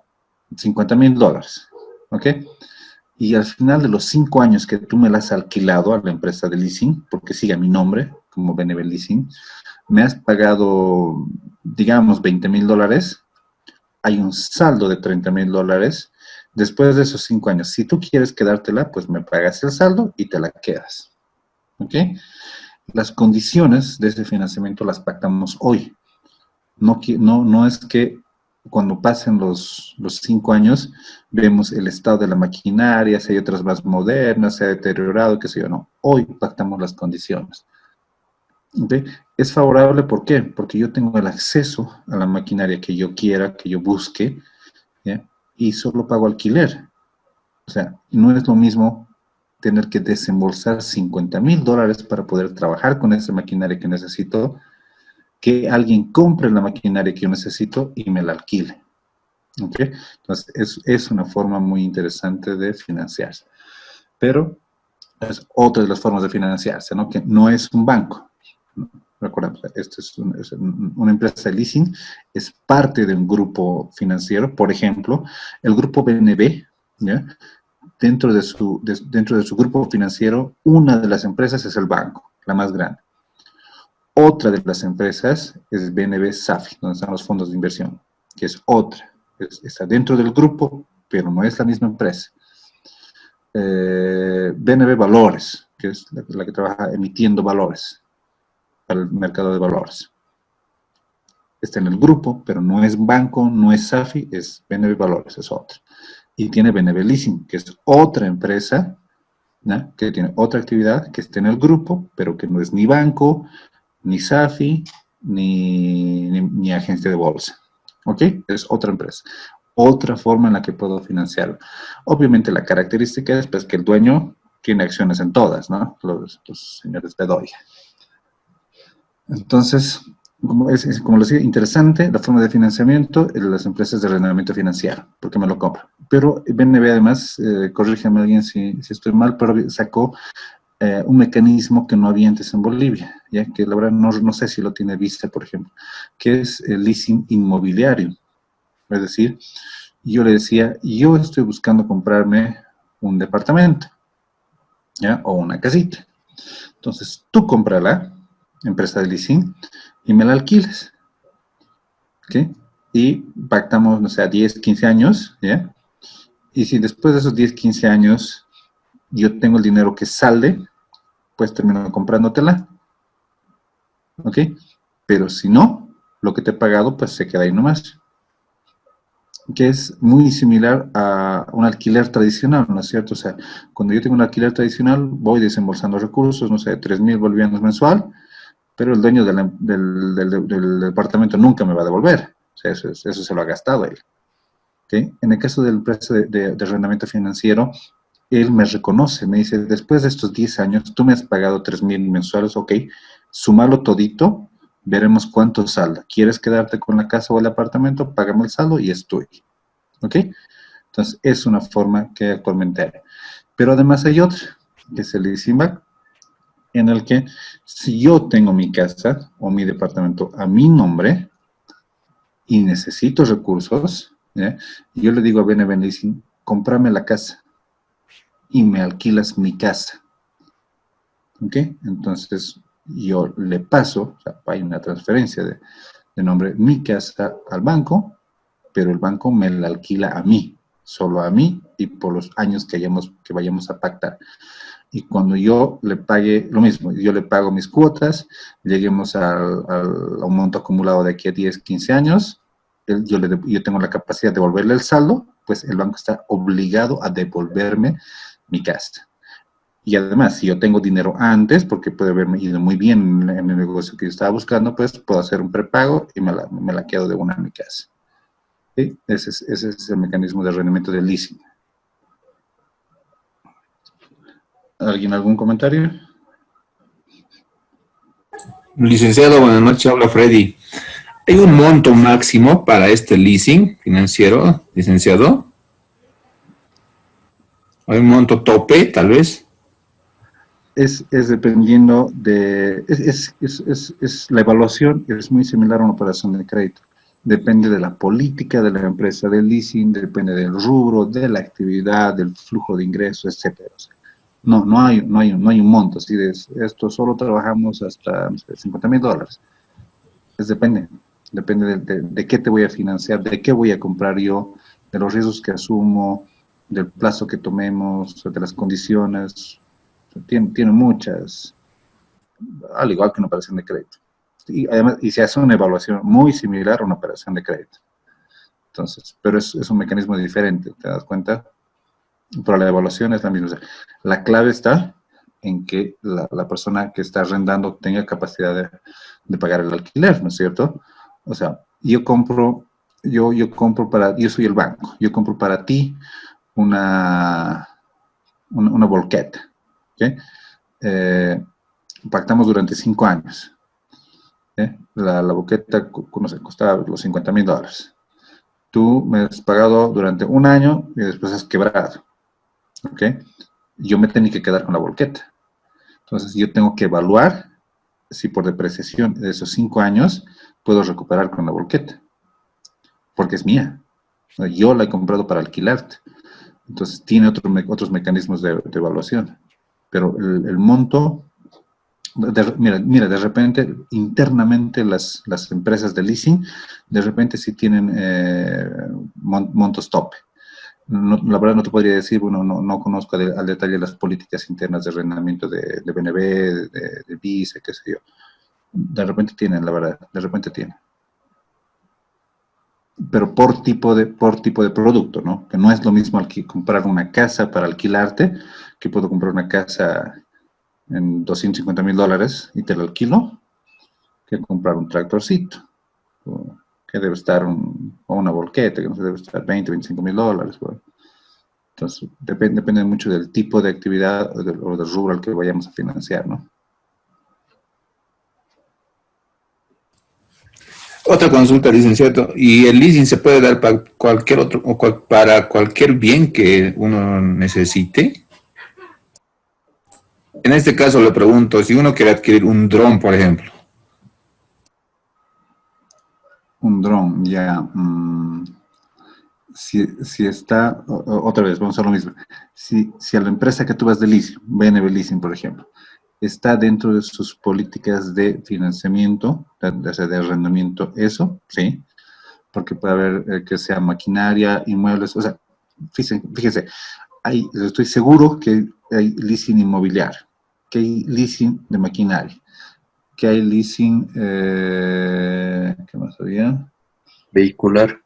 $50,000, ¿ok? Y al final de los 5 años que tú me la has alquilado a la empresa de leasing, porque sigue a mi nombre como BNB Leasing, me has pagado, digamos, $20,000, hay un saldo de $30,000. Después de esos 5 años, si tú quieres quedártela, pues me pagas el saldo y te la quedas. ¿Ok? Las condiciones de ese financiamiento las pactamos hoy. No es que cuando pasen los 5 años, vemos el estado de la maquinaria, si hay otras más modernas, se ha deteriorado, qué sé yo, no. Hoy pactamos las condiciones. ¿Okay? Es favorable, ¿por qué? Porque yo tengo el acceso a la maquinaria que yo quiera, que yo busque, ¿ya? Y solo pago alquiler. O sea, no es lo mismo tener que desembolsar $50,000 para poder trabajar con esa maquinaria que necesito, que alguien compre la maquinaria que yo necesito y me la alquile. ¿Ok? Entonces, es una forma muy interesante de financiarse. Pero es otra de las formas de financiarse, ¿no? Que no es un banco. Recordemos, esto es una empresa de leasing, es parte de un grupo financiero. Por ejemplo, el grupo BNB, ¿ya? Dentro de su grupo financiero, una de las empresas es el banco, la más grande. Otra de las empresas es BNB SAFI, donde están los fondos de inversión, que es otra. Está dentro del grupo, pero no es la misma empresa. BNB Valores, que es la que trabaja emitiendo valores para el mercado de valores. Está en el grupo, pero no es banco, no es SAFI, es BNB Valores, es otra. Y tiene BNB Leasing, que es otra empresa, ¿no? Que tiene otra actividad, que está en el grupo, pero que no es ni banco, ni SAFI, ni agencia de bolsa. ¿Ok? Es otra empresa. Otra forma en la que puedo financiarlo. Obviamente la característica es pues, que el dueño tiene acciones en todas, ¿no? Los señores de Bedoya. Entonces, como les decía, interesante la forma de financiamiento de las empresas de arrendamiento financiero, porque me lo compran. Pero BNB además, corrígeme alguien si estoy mal, pero sacó un mecanismo que no había antes en Bolivia, ya que la verdad no sé si lo tiene Vista, por ejemplo, que es el leasing inmobiliario. Es decir, yo le decía, yo estoy buscando comprarme un departamento, ¿ya? O una casita. Entonces, tú cómprala, empresa de leasing, y me la alquiles. ¿Ok? Y pactamos, no sé, 10, 15 años, ¿ya? Y si después de esos 10, 15 años yo tengo el dinero que sale, pues termino comprándotela. ¿Ok? Pero si no, lo que te he pagado, pues se queda ahí nomás. Que es muy similar a un alquiler tradicional, ¿no es cierto? O sea, cuando yo tengo un alquiler tradicional, voy desembolsando recursos, no sé, 3,000 bolivianos mensual, pero el dueño del departamento nunca me va a devolver. O sea, eso se lo ha gastado él. ¿Okay? En el caso del empresa de arrendamiento financiero, él me reconoce, me dice, después de estos 10 años, tú me has pagado 3,000 mensuales, ok, súmalo todito, veremos cuánto salda. ¿Quieres quedarte con la casa o el apartamento? Págame el saldo y es tuyo. ¿Ok? Entonces, es una forma que actualmente hay. Pero además hay otra, que es el leasing back, en el que si yo tengo mi casa o mi departamento a mi nombre y necesito recursos, ¿ya? Yo le digo a BNB Leasing, cómprame la casa y me alquilas mi casa. ¿Ok? Entonces, yo le paso, o sea, hay una transferencia de nombre mi casa al banco, pero el banco me la alquila a mí, solo a mí y por los años que vayamos a pactar. Y cuando yo le pague, lo mismo, yo le pago mis cuotas, lleguemos a un monto acumulado de aquí a 10, 15 años, yo tengo la capacidad de devolverle el saldo, pues el banco está obligado a devolverme mi casa. Y además, si yo tengo dinero antes, porque puede haberme ido muy bien en el negocio que yo estaba buscando, pues puedo hacer un prepago y me la quedo de una a mi casa. ¿Sí? Ese es el mecanismo de arrendamiento del leasing. ¿Alguien algún comentario? Licenciado, buenas noches, habla Freddy. ¿Hay un monto máximo para este leasing financiero, licenciado? ¿Hay un monto tope, tal vez? Es dependiendo de... la evaluación es muy similar a una operación de crédito. Depende de la política de la empresa de leasing, depende del rubro, de la actividad, del flujo de ingresos, etcétera. No hay un monto, así de esto solo trabajamos hasta, no sé, $50,000. Depende de qué te voy a financiar, de qué voy a comprar yo, de los riesgos que asumo, del plazo que tomemos, de las condiciones. Tiene muchas, al igual que una operación de crédito. Y además, y se hace una evaluación muy similar a una operación de crédito. Entonces, pero es un mecanismo diferente, ¿te das cuenta? Pero la evaluación es la misma. O sea, la clave está en que la persona que está arrendando tenga capacidad de pagar el alquiler, ¿no es cierto? O sea, yo soy el banco, yo compro para ti una volqueta, ¿ok? Pactamos durante 5 años. La volqueta, no sé, costaba los $50,000. Tú me has pagado durante 1 año y después has quebrado. ¿Ok? Yo me tengo que quedar con la volqueta. Entonces, yo tengo que evaluar si por depreciación de esos 5 años puedo recuperar con la volqueta. Porque es mía. Yo la he comprado para alquilarte. Entonces, tiene otros mecanismos de evaluación. Pero el monto... Mira, de repente, internamente las empresas de leasing, de repente sí tienen montos tope. No, la verdad no te podría decir, bueno, no conozco al detalle las políticas internas de arrendamiento de BNB, de Visa, qué sé yo. De repente tienen, la verdad, de repente tienen. Pero por tipo de producto, ¿no? Que no es lo mismo comprar una casa para alquilarte, que puedo comprar una casa en $250,000 y te la alquilo, que comprar un tractorcito, que debe estar, o una volqueta, que no debe estar $20,000, $25,000. Bueno. Entonces, depende mucho del tipo de actividad o del rubro al que vayamos a financiar, ¿no? Otra consulta, licenciado. ¿Y el leasing se puede dar para cualquier otro, para cualquier bien que uno necesite? En este caso le pregunto, si uno quiere adquirir un dron, por ejemplo. Un dron, ya. Si está, otra vez, vamos a lo mismo. Si a la empresa que tú vas de leasing, BNB Leasing, por ejemplo, está dentro de sus políticas de financiamiento, de arrendamiento, eso, sí. Porque puede haber que sea maquinaria, inmuebles, o sea, fíjense, estoy seguro que hay leasing inmobiliario, que hay leasing de maquinaria, que hay leasing, ¿qué más había? Vehicular.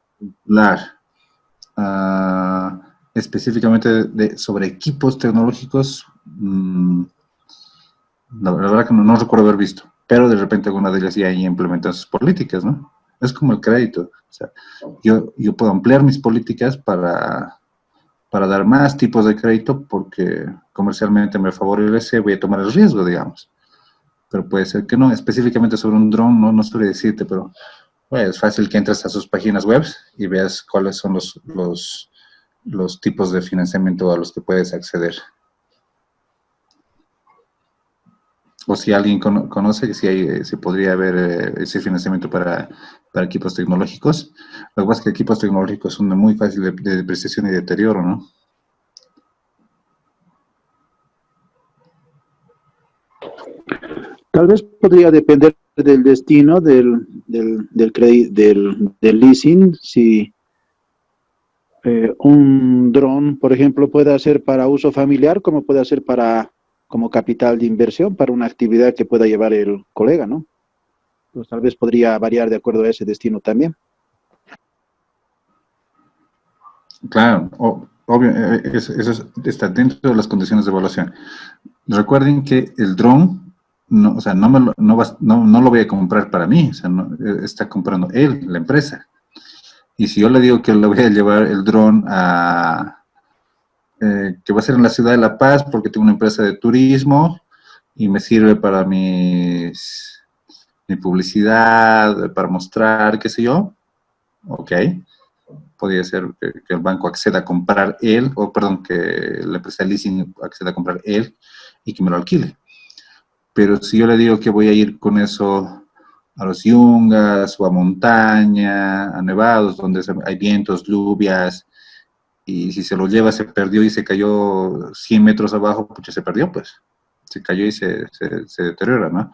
Específicamente sobre equipos tecnológicos, la verdad que no recuerdo haber visto, pero de repente alguna de ellas ya implementan sus políticas, ¿no? Es como el crédito, o sea, yo puedo ampliar mis políticas para dar más tipos de crédito porque comercialmente me favorece, voy a tomar el riesgo, digamos. Pero puede ser que no, específicamente sobre un dron, no sabría decirte, pero bueno, es fácil que entres a sus páginas web y veas cuáles son los tipos de financiamiento a los que puedes acceder. O si alguien conoce que si podría haber ese financiamiento para equipos tecnológicos. Lo que pasa es que equipos tecnológicos son muy fáciles de depreciación y deterioro, ¿no? Tal vez podría depender del destino del leasing, si un dron, por ejemplo, puede ser para uso familiar, como puede ser como capital de inversión para una actividad que pueda llevar el colega, ¿no? Pues tal vez podría variar de acuerdo a ese destino también. Claro, obvio, eso está dentro de las condiciones de evaluación. Recuerden que el dron, no lo voy a comprar para mí, o sea, está comprando él, la empresa. Y si yo le digo que le voy a llevar el dron a que va a ser en la ciudad de La Paz porque tengo una empresa de turismo y me sirve para mi publicidad, para mostrar, qué sé yo. Ok. Podría ser que el banco acceda a comprar él, o perdón, que la empresa de leasing acceda a comprar él y que me lo alquile. Pero si yo le digo que voy a ir con eso a los yungas o a montaña, a nevados, donde hay vientos, lluvias, y si se lo lleva, se perdió y se cayó 100 metros abajo, pues se perdió, pues. Se cayó y se deteriora, ¿no?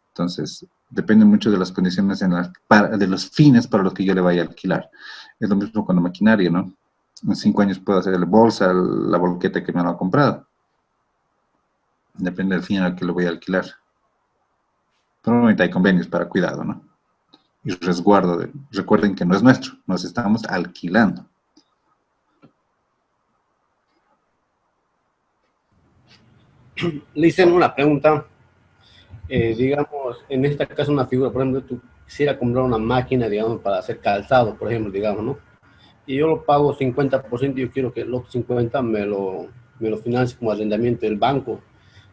Entonces, depende mucho de las condiciones, de los fines para los que yo le vaya a alquilar. Es lo mismo con la maquinaria, ¿no? En 5 años puedo hacerle bolsa a la volqueta que me lo ha comprado. Depende del fin al que lo voy a alquilar. Probablemente hay convenios para cuidado, ¿no? Y resguardo. Recuerden que no es nuestro, nos estamos alquilando. Le hice una pregunta. Digamos, en este caso una figura, por ejemplo, tú quisiera comprar una máquina, digamos, para hacer calzado, por ejemplo, digamos, ¿no? Y yo lo pago 50% y yo quiero que el otro 50% me lo financie como arrendamiento del banco.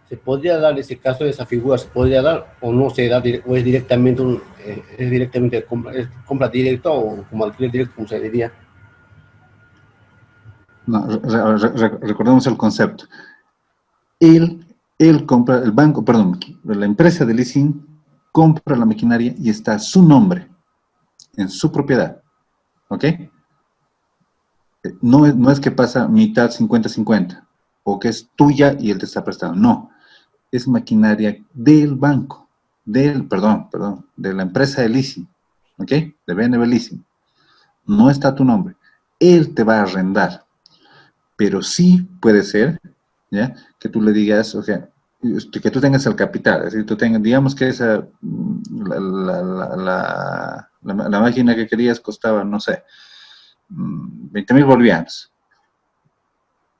¿Se podría dar ese caso de esa figura? ¿Se podría dar o no se da o es directamente compra directa o como alquiler directo, como se diría? No, recordemos el concepto. Él compra, el banco, perdón, la empresa de leasing compra la maquinaria y está a su nombre, en su propiedad. ¿Ok? No es que pasa mitad 50-50, o que es tuya y él te está prestando. No, es maquinaria del banco, de la empresa de leasing. ¿Ok? De BNB Leasing. No está a tu nombre. Él te va a arrendar. Pero sí puede ser, ¿ya? Que tú le digas, o sea, que tú tengas el capital, es decir, tú tengas, digamos que esa, la máquina que querías costaba, no sé, 20.000 bolivianos.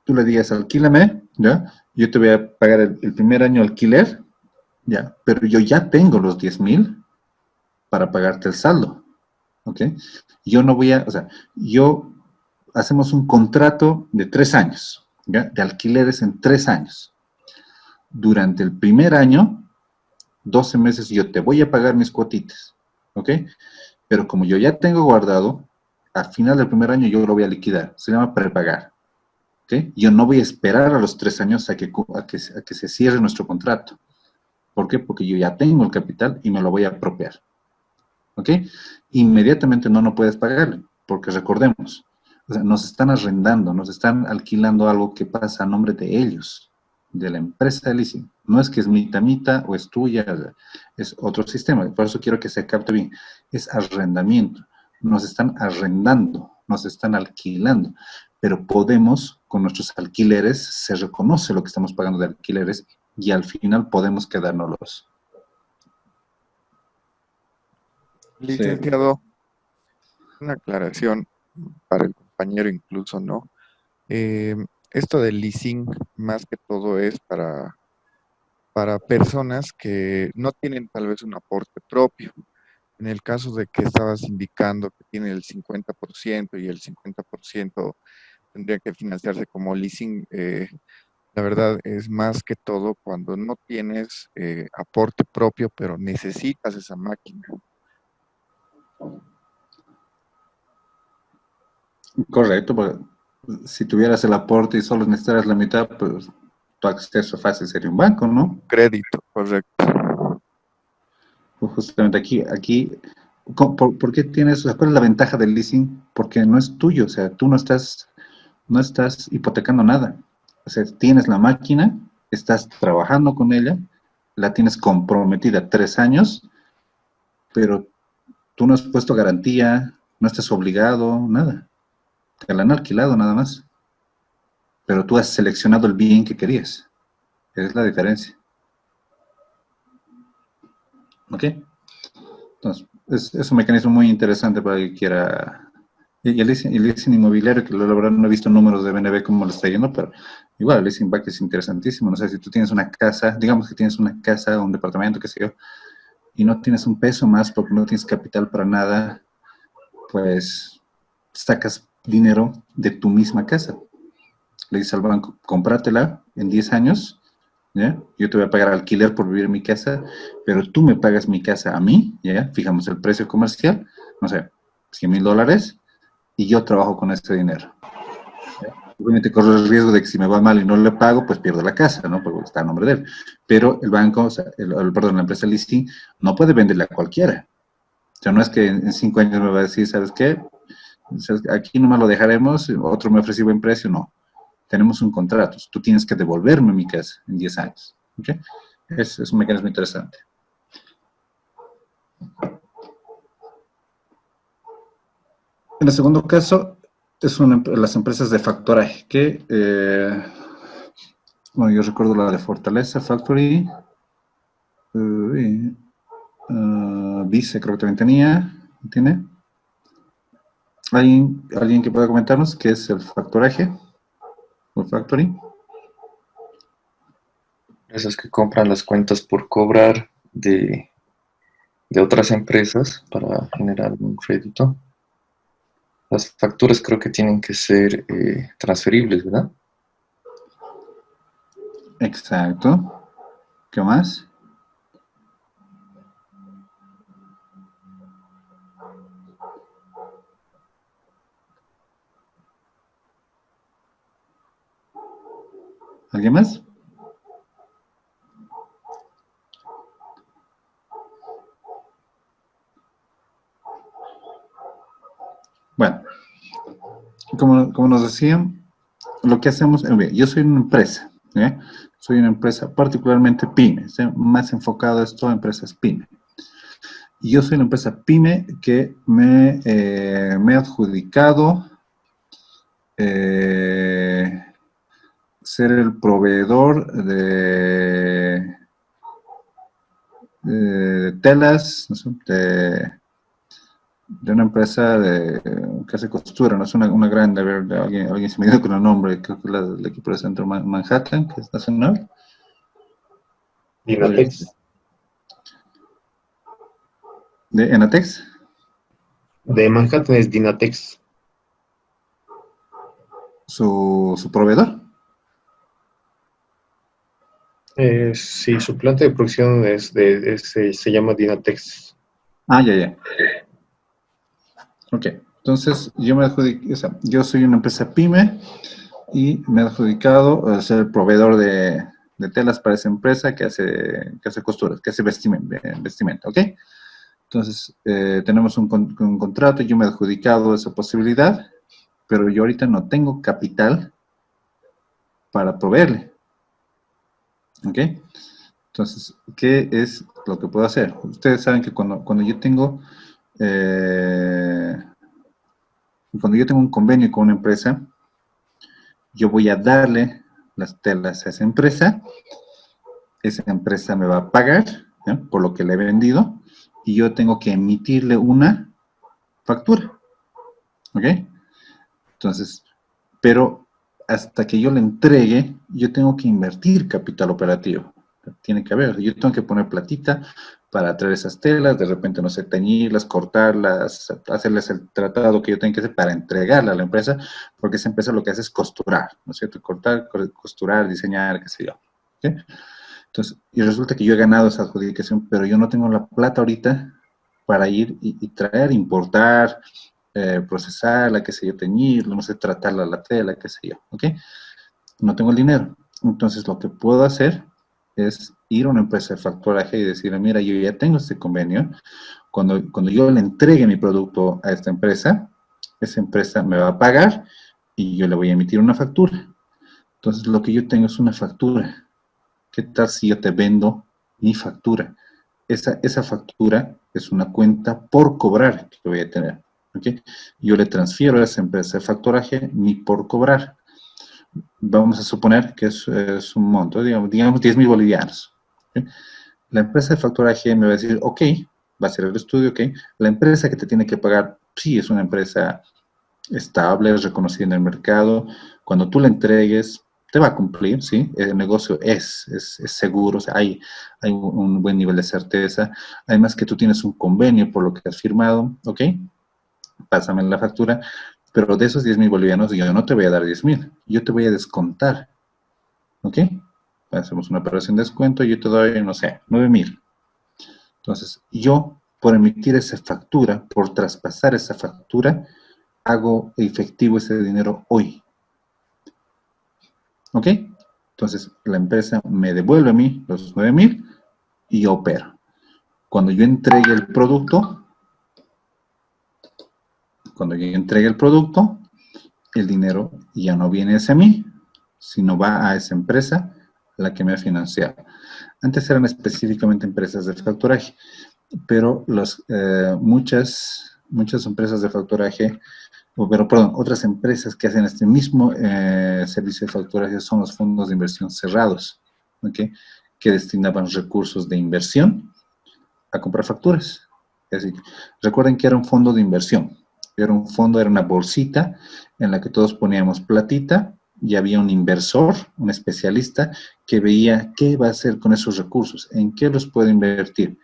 Tú le digas, alquílame, ¿ya? Yo te voy a pagar el primer año alquiler, ¿ya? Pero yo ya tengo los 10.000 para pagarte el saldo, ¿ok? Yo no voy a, o sea, hacemos un contrato de 3 años, ¿ya? De alquileres en 3 años. Durante el primer año, 12 meses, yo te voy a pagar mis cuotitas, ¿ok? Pero como yo ya tengo guardado, al final del primer año yo lo voy a liquidar. Se llama prepagar, ¿ok? Yo no voy a esperar a los 3 años a que se cierre nuestro contrato. ¿Por qué? Porque yo ya tengo el capital y me lo voy a apropiar, ¿ok? Inmediatamente no puedes pagarle, porque recordemos, o sea, nos están arrendando, nos están alquilando algo que pasa a nombre de ellos, de la empresa de leasing. No es que es mitad o es tuya, es otro sistema. Por eso quiero que se capte bien. Es arrendamiento. Nos están arrendando, nos están alquilando. Pero podemos, con nuestros alquileres, se reconoce lo que estamos pagando de alquileres y al final podemos quedárnoslos. Licenciado, una aclaración para el compañero incluso, ¿no? Esto del leasing, más que todo, es para personas que no tienen tal vez un aporte propio. En el caso de que estabas indicando que tiene el 50% y el 50% tendría que financiarse como leasing, la verdad es más que todo cuando no tienes aporte propio, pero necesitas esa máquina. Correcto, porque si tuvieras el aporte y solo necesitaras la mitad, pues tu acceso fácil sería un banco, ¿no? Crédito, correcto. Pues justamente aquí ¿por qué tienes, cuál es la ventaja del leasing? Porque no es tuyo, o sea, tú no estás hipotecando nada. O sea, tienes la máquina, estás trabajando con ella, la tienes comprometida 3 años, pero tú no has puesto garantía, no estás obligado, nada. Te la han alquilado nada más. Pero tú has seleccionado el bien que querías. Esa es la diferencia. ¿Ok? Entonces, es un mecanismo muy interesante para el que quiera. Y el leasing inmobiliario, que la verdad no he visto números de BNB cómo lo está yendo, pero igual el leasing back es interesantísimo. No sé, si tú tienes una casa, digamos que tienes una casa, un departamento, qué sé yo, y no tienes un peso más porque no tienes capital para nada, pues sacas dinero de tu misma casa. le dices al banco, cómpratela en 10 años, ¿ya? Yo te voy a pagar alquiler por vivir en mi casa, pero tú me pagas mi casa a mí, ¿ya? Fijamos el precio comercial, no sé, $100,000, y yo trabajo con este dinero. Obviamente corro el riesgo de que si me va mal y no le pago, pues pierdo la casa, ¿no? Porque está a nombre de él. Pero el banco, o sea, perdón, la empresa leasing no puede venderle a cualquiera. O sea, no es que en 5 años me va a decir, ¿sabes qué? Aquí nomás lo dejaremos, otro me ofreció buen precio, no. Tenemos un contrato, tú tienes que devolverme mi casa en 10 años. ¿Okay? Es un mecanismo interesante. En el segundo caso, las empresas de factoraje, que, bueno, yo recuerdo la de Fortaleza Factory, Vice creo que también tiene. ¿Alguien que pueda comentarnos qué es el factoraje o factory? Empresas que compran las cuentas por cobrar de otras empresas para generar un crédito. Las facturas creo que tienen que ser transferibles, ¿verdad? Exacto. ¿Qué más? ¿Alguien más? Bueno, como nos decían, lo que hacemos, yo soy una empresa, ¿eh? Soy una empresa particularmente pyme, más enfocado a esto a empresas pyme. Y yo soy una empresa pyme que me he adjudicado ser el proveedor de telas, no sé, de una empresa que hace costura, no es una grande, a ver, alguien se me dio con el nombre, creo que es el equipo de Centro Manhattan, que es nacional. Dynatex. ¿De Enatex? De Manhattan es Dynatex. ¿Su proveedor? Sí, su planta de producción se llama Dynatex. Ah, ya. Ok, entonces yo me adjudico, o sea, yo soy una empresa pyme y me he adjudicado a ser el proveedor de telas para esa empresa que hace costuras, que hace vestimenta, ¿ok? Entonces, tenemos un contrato y yo me he adjudicado esa posibilidad, pero yo ahorita no tengo capital para proveerle, ¿ok? Entonces, ¿qué es lo que puedo hacer? Ustedes saben que cuando yo tengo un convenio con una empresa, yo voy a darle las telas a esa empresa me va a pagar, ¿ya?, por lo que le he vendido, y yo tengo que emitirle una factura, ¿ok? Entonces, pero hasta que yo le entregue, yo tengo que invertir capital operativo. Tiene que haber, yo tengo que poner platita para traer esas telas, de repente, no sé, teñirlas, cortarlas, hacerles el tratado que yo tengo que hacer para entregarla a la empresa, porque esa empresa lo que hace es costurar, ¿no es cierto? Cortar, costurar, diseñar, qué sé yo. ¿Okay? Entonces, y resulta que yo he ganado esa adjudicación, pero yo no tengo la plata ahorita para ir y traer, importar, procesarla, qué sé yo, teñirla, no sé, tratarla la tela, qué sé yo, ¿ok? No tengo el dinero. Entonces, lo que puedo hacer es ir a una empresa de facturaje y decirle, mira, yo ya tengo este convenio, cuando yo le entregue mi producto a esta empresa, esa empresa me va a pagar y yo le voy a emitir una factura. Entonces, lo que yo tengo es una factura. ¿Qué tal si yo te vendo mi factura? Esa factura es una cuenta por cobrar que voy a tener, ¿ok? Yo le transfiero a esa empresa de facturaje mi por cobrar. Vamos a suponer que es un monto, digamos 10,000 bolivianos. ¿Okay? La empresa de facturaje me va a decir, ok, va a hacer el estudio, ok, la empresa que te tiene que pagar, sí, es una empresa estable, reconocida en el mercado, cuando tú la entregues, te va a cumplir, ¿sí? El negocio es seguro, o sea, hay un buen nivel de certeza, además que tú tienes un convenio por lo que has firmado, ¿ok? Pásame la factura, pero de esos 10.000 bolivianos yo no te voy a dar 10.000, yo te voy a descontar, ¿ok? Hacemos una operación de descuento y yo te doy, no sé, 9.000. Entonces, yo, por emitir esa factura, por traspasar esa factura, hago efectivo ese dinero hoy. ¿Ok? Entonces, la empresa me devuelve a mí los 9.000 y yo opero. Cuando yo entregue el producto, el dinero ya no viene hacia mí, sino va a esa empresa la que me ha financiado. Antes eran específicamente empresas de facturaje, pero muchas empresas de facturaje, otras empresas que hacen este mismo servicio de facturaje son los fondos de inversión cerrados, ¿okay? Que destinaban recursos de inversión a comprar facturas. Es decir, recuerden que era un fondo de inversión. Era una bolsita en la que todos poníamos platita y había un inversor, un especialista, que veía qué va a hacer con esos recursos, en qué los puede invertir.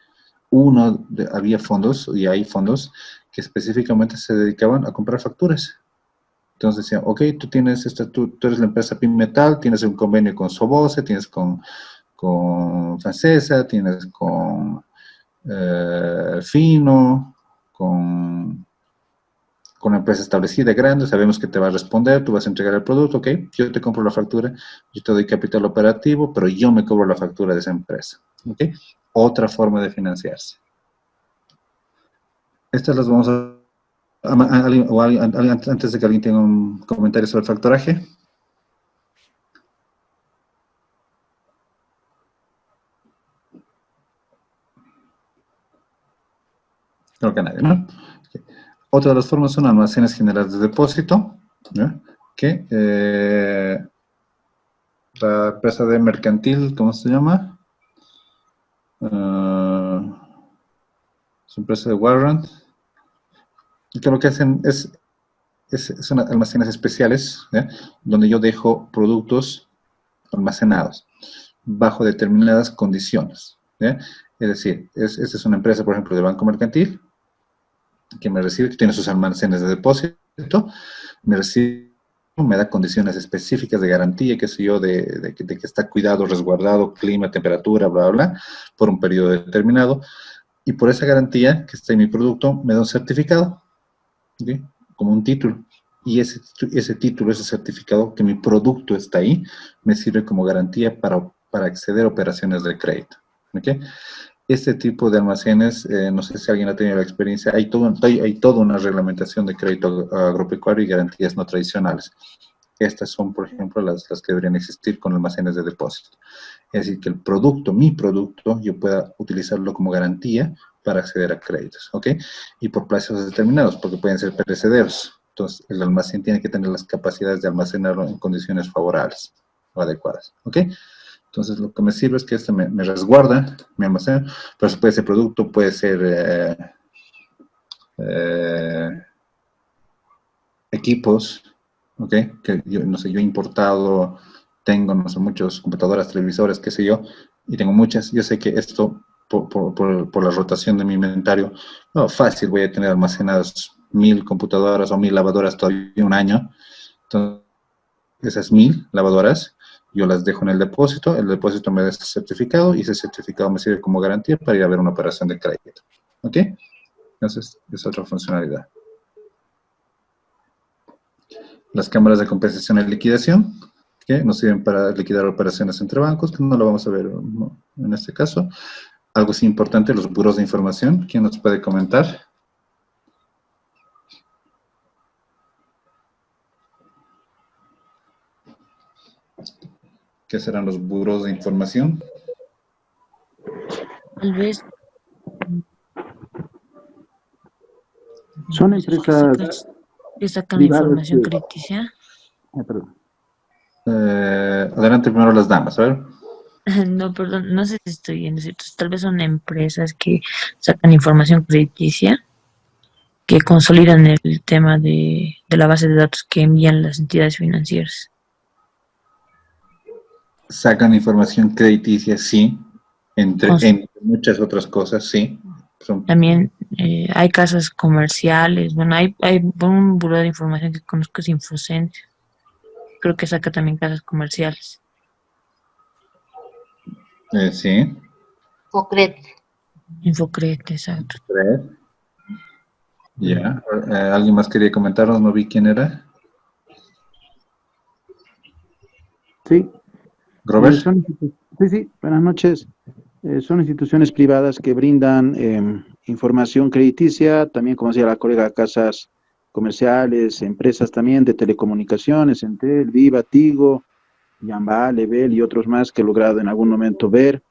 Había fondos, y hay fondos, que específicamente se dedicaban a comprar facturas. Entonces decían, ok, tú eres la empresa Pinmetal, tienes un convenio con Sobose, tienes con Francesa, tienes con Fino, con una empresa establecida, grande, sabemos que te va a responder, tú vas a entregar el producto, ok, yo te compro la factura, yo te doy capital operativo, pero yo me cobro la factura de esa empresa, ok. Otra forma de financiarse. Estas las vamos antes de que alguien tenga un comentario sobre el factoraje. Creo que nadie, ¿no? Okay. Otra de las formas son almacenes generales de depósito, ¿no? Que la empresa de mercantil, ¿cómo se llama? Su empresa de Warrant. Y que lo que hacen son almacenes especiales, ¿ya? Donde yo dejo productos almacenados bajo determinadas condiciones, ¿ya? Es decir, esta es una empresa, por ejemplo, de banco mercantil, que me recibe, que tiene sus almacenes de depósito, me recibe, me da condiciones específicas de garantía, qué sé yo, de que está cuidado, resguardado, clima, temperatura, bla, bla, bla, por un periodo determinado, y por esa garantía que está en mi producto, me da un certificado, ¿sí? Como un título, y ese título, ese certificado que mi producto está ahí, me sirve como garantía para acceder a operaciones de crédito, ¿ok? Este tipo de almacenes, no sé si alguien ha tenido la experiencia, hay toda una reglamentación de crédito agropecuario y garantías no tradicionales. Estas son, por ejemplo, las que deberían existir con almacenes de depósito. Es decir, que mi producto, yo pueda utilizarlo como garantía para acceder a créditos, ¿ok? Y por plazos determinados, porque pueden ser perecederos. Entonces, el almacén tiene que tener las capacidades de almacenarlo en condiciones favorables o adecuadas, ¿ok? Entonces, lo que me sirve es que esto me resguarda mi almacén, pero eso puede ser producto, puede ser equipos, ¿ok? Que yo, no sé, yo he importado, tengo, no sé, muchas computadoras, televisores, qué sé yo, y tengo muchas. Yo sé que esto, por la rotación de mi inventario, no, fácil, voy a tener almacenadas 1.000 computadoras o 1.000 lavadoras todavía un año. Entonces, esas 1.000 lavadoras, yo las dejo en el depósito me da ese certificado y ese certificado me sirve como garantía para ir a ver una operación de crédito. ¿Ok? Entonces, es otra funcionalidad. Las cámaras de compensación y liquidación, que nos sirven para liquidar operaciones entre bancos, que no lo vamos a ver en este caso. Algo sí importante, los buros de información. ¿Quién nos puede comentar? ¿Qué serán los buros de información? Tal vez Son empresas que sacan privadas información que... crediticia. Perdón. Adelante primero las damas, a ver. No, perdón, no sé si estoy bien, ¿cierto? Tal vez son empresas que sacan información crediticia, que consolidan el tema de la base de datos que envían las entidades financieras. Sacan información crediticia, sí, entre muchas otras cosas, sí. También hay casas comerciales, bueno, hay un buró de información que conozco, es Infocent, creo que saca también casas comerciales. Sí. Focret. Infocret, exacto. Ya. ¿Alguien más quería comentarnos? No vi quién era. Sí. ¿Grover? Sí, buenas noches. Son instituciones privadas que brindan información crediticia, también como decía la colega, casas comerciales, empresas también de telecomunicaciones, Entel, Viva, Tigo, Yamba, Level y otros más que he logrado en algún momento ver.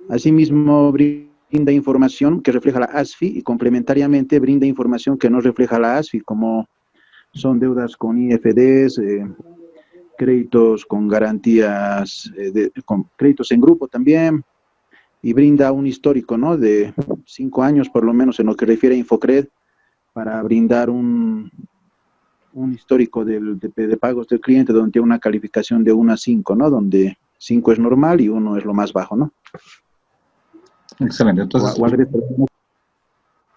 Asimismo, brinda información que refleja la ASFI y complementariamente brinda información que no refleja la ASFI, como son deudas con IFDs, créditos con garantías, con créditos en grupo también, y brinda un histórico, ¿no?, de 5 años por lo menos en lo que refiere a Infocred, para brindar un histórico de pagos del cliente donde tiene una calificación de 1 a 5, ¿no?, donde 5 es normal y 1 es lo más bajo, ¿no? Excelente. Entonces, O al revés,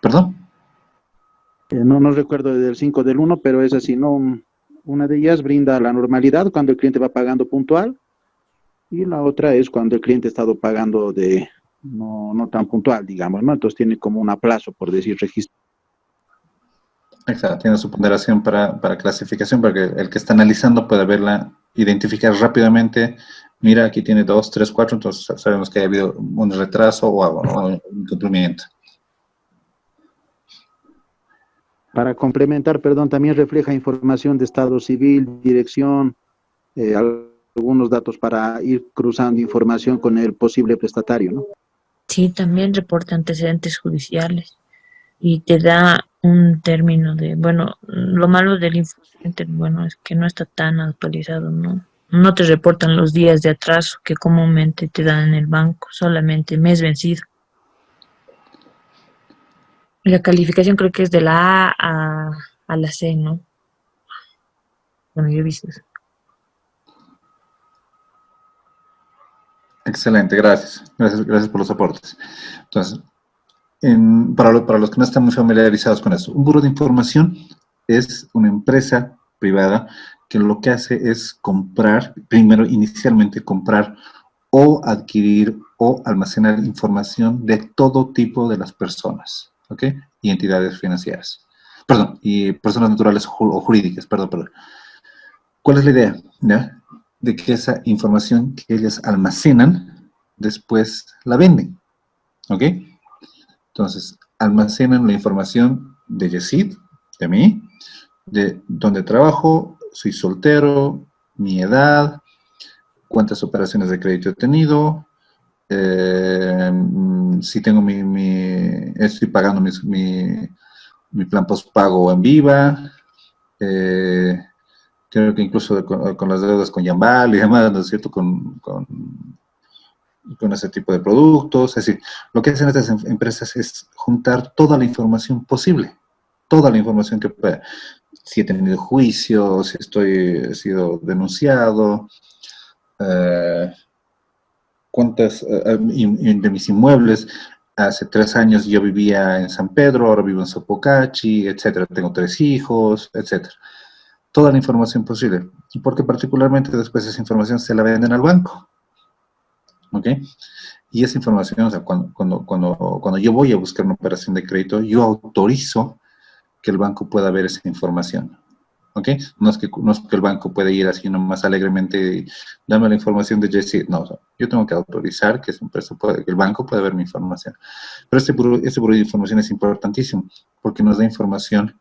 ¿perdón? No recuerdo del 5 del 1, pero es así, ¿no? Una de ellas brinda la normalidad cuando el cliente va pagando puntual, y la otra es cuando el cliente ha estado pagando de no tan puntual, digamos, ¿no? Entonces tiene como un aplazo, por decir, registro. Exacto, tiene su ponderación para clasificación, para que el que está analizando pueda verla, identificar rápidamente. Mira, aquí tiene 2, 3, 4, entonces sabemos que ha habido un retraso o un incumplimiento. Para complementar, perdón, también refleja información de estado civil, dirección, algunos datos para ir cruzando información con el posible prestatario, ¿no? Sí, también reporta antecedentes judiciales y te da un término de, bueno, lo malo del Infocenter, bueno, es que no está tan actualizado, ¿no? No te reportan los días de atraso que comúnmente te dan en el banco, solamente mes vencido. La calificación creo que es de la A a la C, ¿no? Bueno, yo he visto eso. Excelente, gracias. Gracias por los aportes. Entonces, para los que no están muy familiarizados con eso, un buró de información es una empresa privada que lo que hace es comprar, primero, inicialmente comprar o adquirir o almacenar información de todo tipo de las personas, ¿ok? Y entidades financieras. Perdón, y personas naturales o jurídicas, perdón. ¿Cuál es la idea? ¿Ya? De que esa información que ellas almacenan, después la venden, ¿ok? Entonces, almacenan la información de Yesid, de mí, de dónde trabajo, soy soltero, mi edad, cuántas operaciones de crédito he tenido, si tengo estoy pagando mi plan postpago en Viva, creo que incluso con las deudas con Yambal y demás, ¿no es cierto?, con ese tipo de productos. Es decir, lo que hacen estas empresas es juntar toda la información posible, toda la información que pueda. Si he tenido juicio, si he sido denunciado, cuántas de mis inmuebles. Hace 3 años yo vivía en San Pedro, ahora vivo en Sopocachi, etcétera. Tengo 3 hijos, etcétera. Toda la información posible. Y porque particularmente después esa información se la venden al banco. ¿Ok? Y esa información, o sea, cuando yo voy a buscar una operación de crédito, yo autorizo que el banco pueda ver esa información. ¿Ok? No es que el banco puede ir así nomás alegremente y dame la información de Jesse. No, o sea, yo tengo que autorizar que el banco pueda ver mi información. Pero este buró de información es importantísimo porque nos da información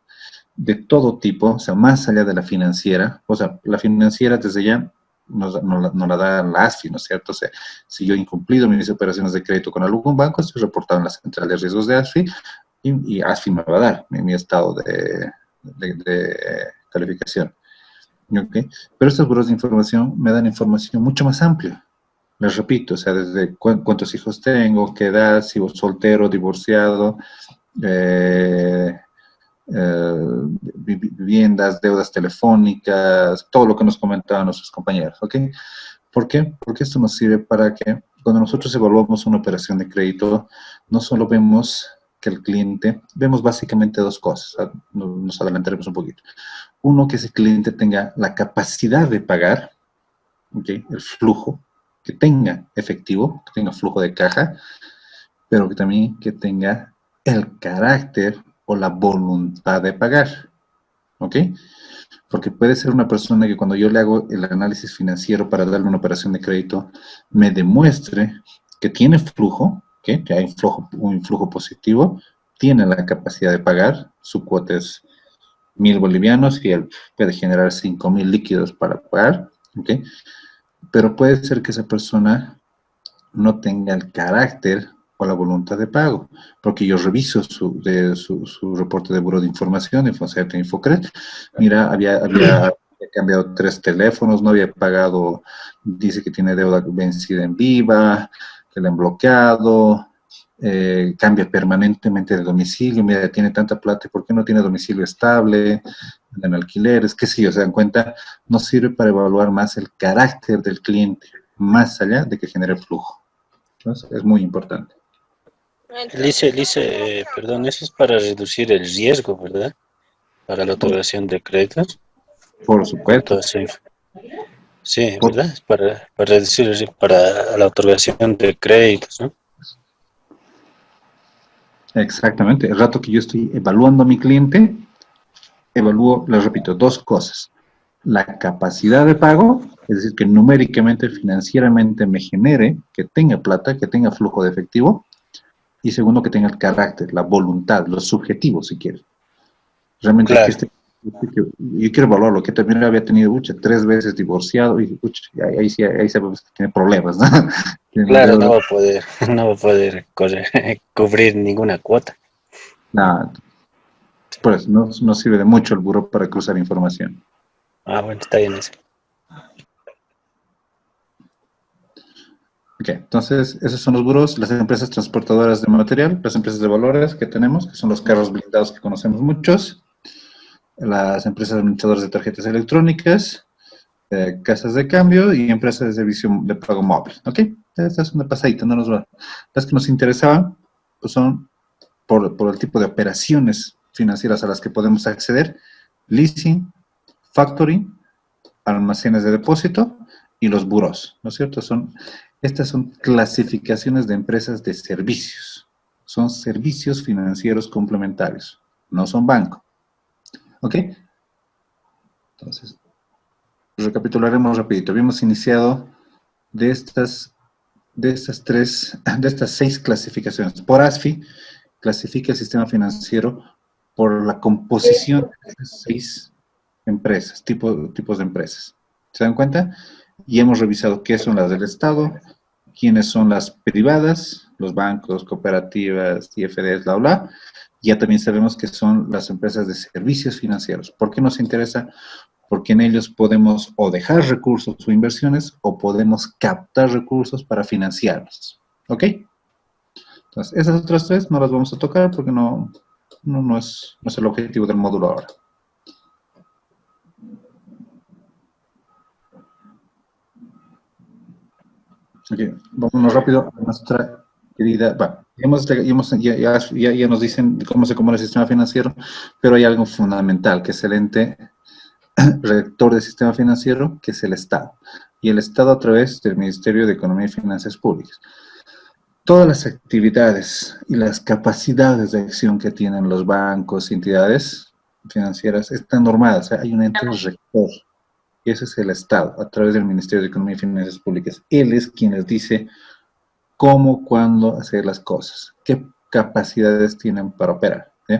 de todo tipo, o sea, más allá de la financiera. O sea, la financiera desde ya nos la da la ASFI, ¿no es cierto? O sea, si yo he incumplido mis operaciones de crédito con algún banco, estoy reportado en la central de riesgos de ASFI y ASFI me va a dar mi estado de calificación. ¿Okay? Pero estos buros de información me dan información mucho más amplia. Les repito, o sea, desde cuántos hijos tengo, qué edad, si soltero, divorciado, viviendas, deudas telefónicas, todo lo que nos comentaban nuestros compañeros, ¿ok? ¿Por qué? Porque esto nos sirve para que cuando nosotros evaluamos una operación de crédito, no solo vemos que el cliente, vemos básicamente dos cosas, nos adelantaremos un poquito. Uno, que ese cliente tenga la capacidad de pagar, ¿okay? El flujo, que tenga efectivo, que tenga flujo de caja, pero que también que tenga el carácter o la voluntad de pagar, ¿ok? Porque puede ser una persona que cuando yo le hago el análisis financiero para darle una operación de crédito, me demuestre que tiene flujo, ¿okay? Que hay un flujo positivo, tiene la capacidad de pagar, su cuota es 1.000 bolivianos y él puede generar 5.000 líquidos para pagar, ¿ok? Pero puede ser que esa persona no tenga el carácter o la voluntad de pago, porque yo reviso su reporte de Buró de Información, InfoCert, Infocred, mira, había cambiado 3 teléfonos, no había pagado, dice que tiene deuda vencida en Viva, que le han bloqueado, cambia permanentemente de domicilio, mira, tiene tanta plata, ¿por qué no tiene domicilio estable, en alquileres, qué sé yo? Se dan cuenta, no sirve para evaluar más el carácter del cliente, más allá de que genere flujo. Entonces, es muy importante. Lice, perdón, eso es para reducir el riesgo, ¿verdad? Para la otorgación de créditos. Por supuesto. Entonces, sí, ¿verdad? Es para reducir el riesgo, para la otorgación de créditos, ¿no? Exactamente. El rato que yo estoy evaluando a mi cliente, evalúo, les repito, dos cosas. La capacidad de pago, es decir, que numéricamente, financieramente me genere, que tenga plata, que tenga flujo de efectivo. Y segundo, que tenga el carácter, la voluntad, los subjetivos, si quiere. Realmente, claro. Yo quiero evaluarlo, que también había tenido 3 veces divorciado, y ahí sabemos que tiene problemas, ¿no? Claro, no va a poder cubrir ninguna cuota. Nada. Por eso, no sirve de mucho el buró para cruzar información. Ah, bueno, está bien eso. Ok, entonces, esos son los buros, las empresas transportadoras de material, las empresas de valores que tenemos, que son los carros blindados que conocemos muchos, las empresas administradoras de tarjetas electrónicas, casas de cambio y empresas de servicio de pago móvil, ¿ok? Esta es una pasadita, no nos va. Las que nos interesaban, pues son por el tipo de operaciones financieras a las que podemos acceder, leasing, factoring, almacenes de depósito y los buros, ¿no es cierto? Estas son clasificaciones de empresas de servicios. Son servicios financieros complementarios. No son banco. ¿Ok? Entonces, recapitularemos rapidito. Habíamos iniciado de estas 6 clasificaciones. Por ASFI, clasifica el sistema financiero por la composición de estas 6 empresas, tipos de empresas. ¿Se dan cuenta? Y hemos revisado qué son las del Estado, quiénes son las privadas, los bancos, cooperativas, IFDs, bla, bla. Ya también sabemos que son las empresas de servicios financieros. ¿Por qué nos interesa? Porque en ellos podemos o dejar recursos o inversiones o podemos captar recursos para financiarlos. ¿Ok? Entonces, esas otras 3 no las vamos a tocar porque no es el objetivo del módulo ahora. Ok, vámonos rápido a nuestra querida, ya nos dicen cómo se compone el sistema financiero, pero hay algo fundamental, que es el ente rector del sistema financiero, que es el Estado. Y el Estado a través del Ministerio de Economía y Finanzas Públicas. Todas las actividades y las capacidades de acción que tienen los bancos y entidades financieras están normadas, hay un ente rector. Y ese es el Estado, a través del Ministerio de Economía y Finanzas Públicas. Él es quien les dice cómo, cuándo hacer las cosas, qué capacidades tienen para operar, ¿sí?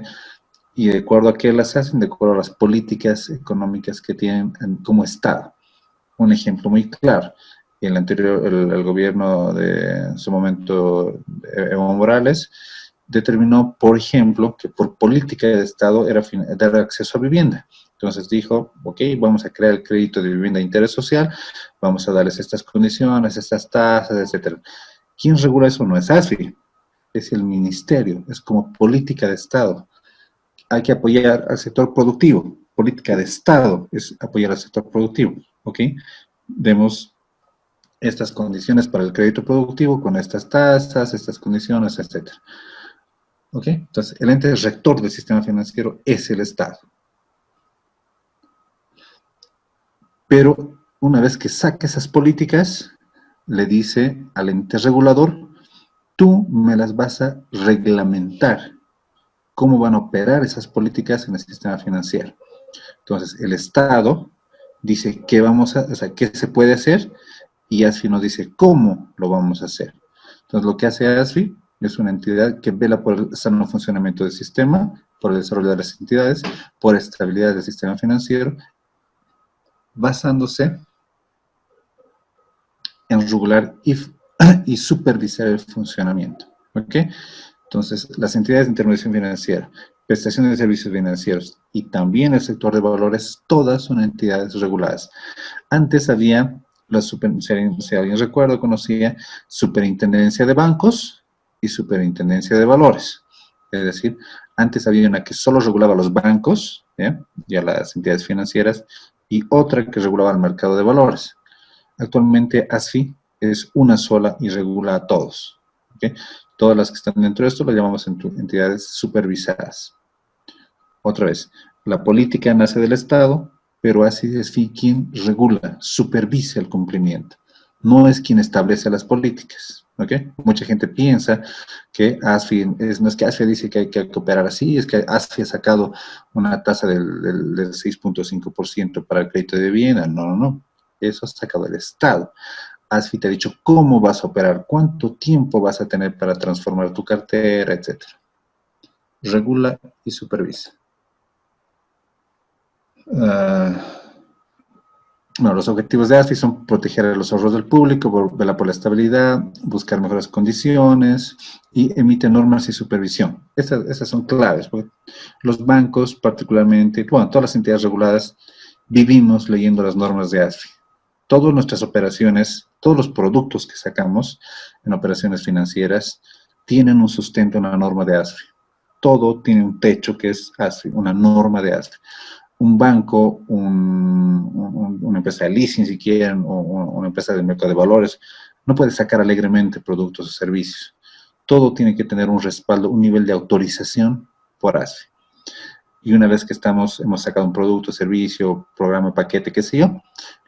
Y de acuerdo a qué las hacen, de acuerdo a las políticas económicas que tienen como Estado. Un ejemplo muy claro, el gobierno de en su momento, Evo Morales, determinó, por ejemplo, que por política de Estado era dar acceso a vivienda. Entonces dijo, ok, vamos a crear el crédito de vivienda de interés social, vamos a darles estas condiciones, estas tasas, etc. ¿Quién regula eso? No es ASFI, es el ministerio, es como política de Estado. Hay que apoyar al sector productivo, política de Estado es apoyar al sector productivo, ¿ok? Demos estas condiciones para el crédito productivo con estas tasas, estas condiciones, etc. ¿Ok? Entonces, el ente rector del sistema financiero es el Estado. Pero una vez que saca esas políticas, le dice al ente regulador, tú me las vas a reglamentar. ¿Cómo van a operar esas políticas en el sistema financiero? Entonces, el Estado dice qué qué se puede hacer, y ASFI nos dice cómo lo vamos a hacer. Entonces, lo que hace ASFI es una entidad que vela por el sano funcionamiento del sistema, por el desarrollo de las entidades, por estabilidad del sistema financiero, basándose en regular y supervisar el funcionamiento. ¿Ok? Entonces, las entidades de intermediación financiera, prestación de servicios financieros y también el sector de valores, todas son entidades reguladas. Antes había, si alguien recuerda o conocía, superintendencia de bancos y superintendencia de valores. Es decir, antes había una que solo regulaba los bancos, y a las entidades financieras, y otra que regulaba el mercado de valores. Actualmente ASFI es una sola y regula a todos. ¿Okay? Todas las que están dentro de esto las llamamos entidades supervisadas. Otra vez, la política nace del Estado, pero ASFI es quien regula, supervisa el cumplimiento. No es quien establece las políticas. ¿Okay? Mucha gente piensa que ASFI, no es que ASFI dice que hay que operar así, es que ASFI ha sacado una tasa del 6.5% para el crédito de vivienda. No. Eso ha sacado el Estado. ASFI te ha dicho cómo vas a operar, cuánto tiempo vas a tener para transformar tu cartera, etc. Regula y supervisa. Bueno, los objetivos de ASFI son proteger a los ahorros del público, velar por la estabilidad, buscar mejores condiciones y emite normas y supervisión. Esas son claves, porque los bancos particularmente, bueno, todas las entidades reguladas, vivimos leyendo las normas de ASFI. Todas nuestras operaciones, todos los productos que sacamos en operaciones financieras tienen un sustento en la norma de ASFI. Todo tiene un techo que es ASFI, una norma de ASFI. Un banco, una empresa de leasing, si quieren, o una empresa de mercado de valores, no puede sacar alegremente productos o servicios. Todo tiene que tener un respaldo, un nivel de autorización por ASFI. Y una vez que hemos sacado un producto, servicio, programa, paquete, qué sé yo,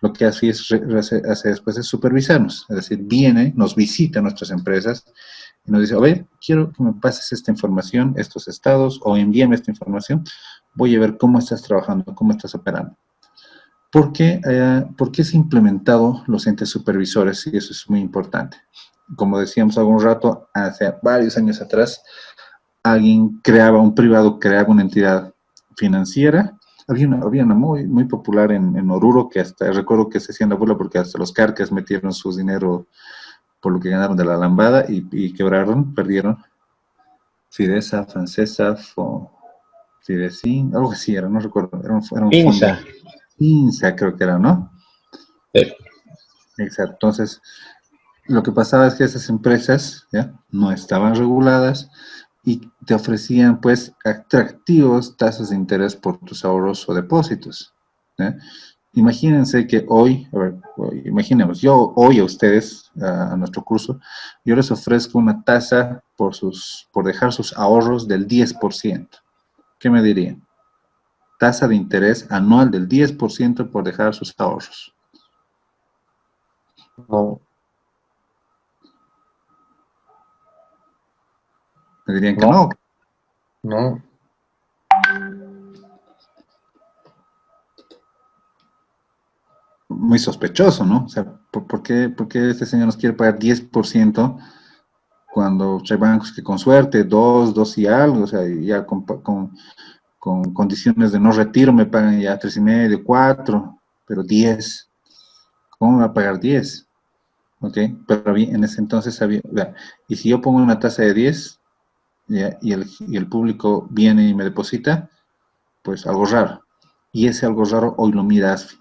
lo que ASFI hace después es supervisarnos. Es decir, viene, nos visita a nuestras empresas y nos dice, a ver, quiero que me pases esta información, estos estados, o envíame esta información. Voy a ver cómo estás trabajando, cómo estás operando. ¿Por qué se han implementado los entes supervisores? Y eso es muy importante. Como decíamos hace un rato, hace varios años atrás, un privado creaba una entidad financiera. Había una muy popular en Oruro, que hasta recuerdo que se hacían la burla porque hasta los carcas metieron su dinero por lo que ganaron de la lambada y quebraron, perdieron. Fidesa, Francesa, Fidecin, algo así era, no recuerdo. Era un Pinza. fondo. Pinza creo que era, ¿no? Sí. Exacto. Entonces, lo que pasaba es que esas empresas no estaban reguladas y te ofrecían, pues, atractivos tasas de interés por tus ahorros o depósitos. Imagínense que hoy, imaginemos, yo hoy a ustedes, a nuestro curso, yo les ofrezco una tasa por dejar sus ahorros del 10%. ¿Qué me dirían? Tasa de interés anual del 10% por dejar sus ahorros. No. Me dirían que no. No. Muy sospechoso, ¿no? O sea, ¿por qué este señor nos quiere pagar 10% cuando hay bancos que con suerte, 2 y algo, o sea, ya con condiciones de no retiro me pagan ya 3,5, 4, pero 10. ¿Cómo me va a pagar 10? ¿Ok? Pero en ese entonces había, y si yo pongo una tasa de 10 y el público viene y me deposita, pues algo raro. Y ese algo raro hoy lo mira ASFI,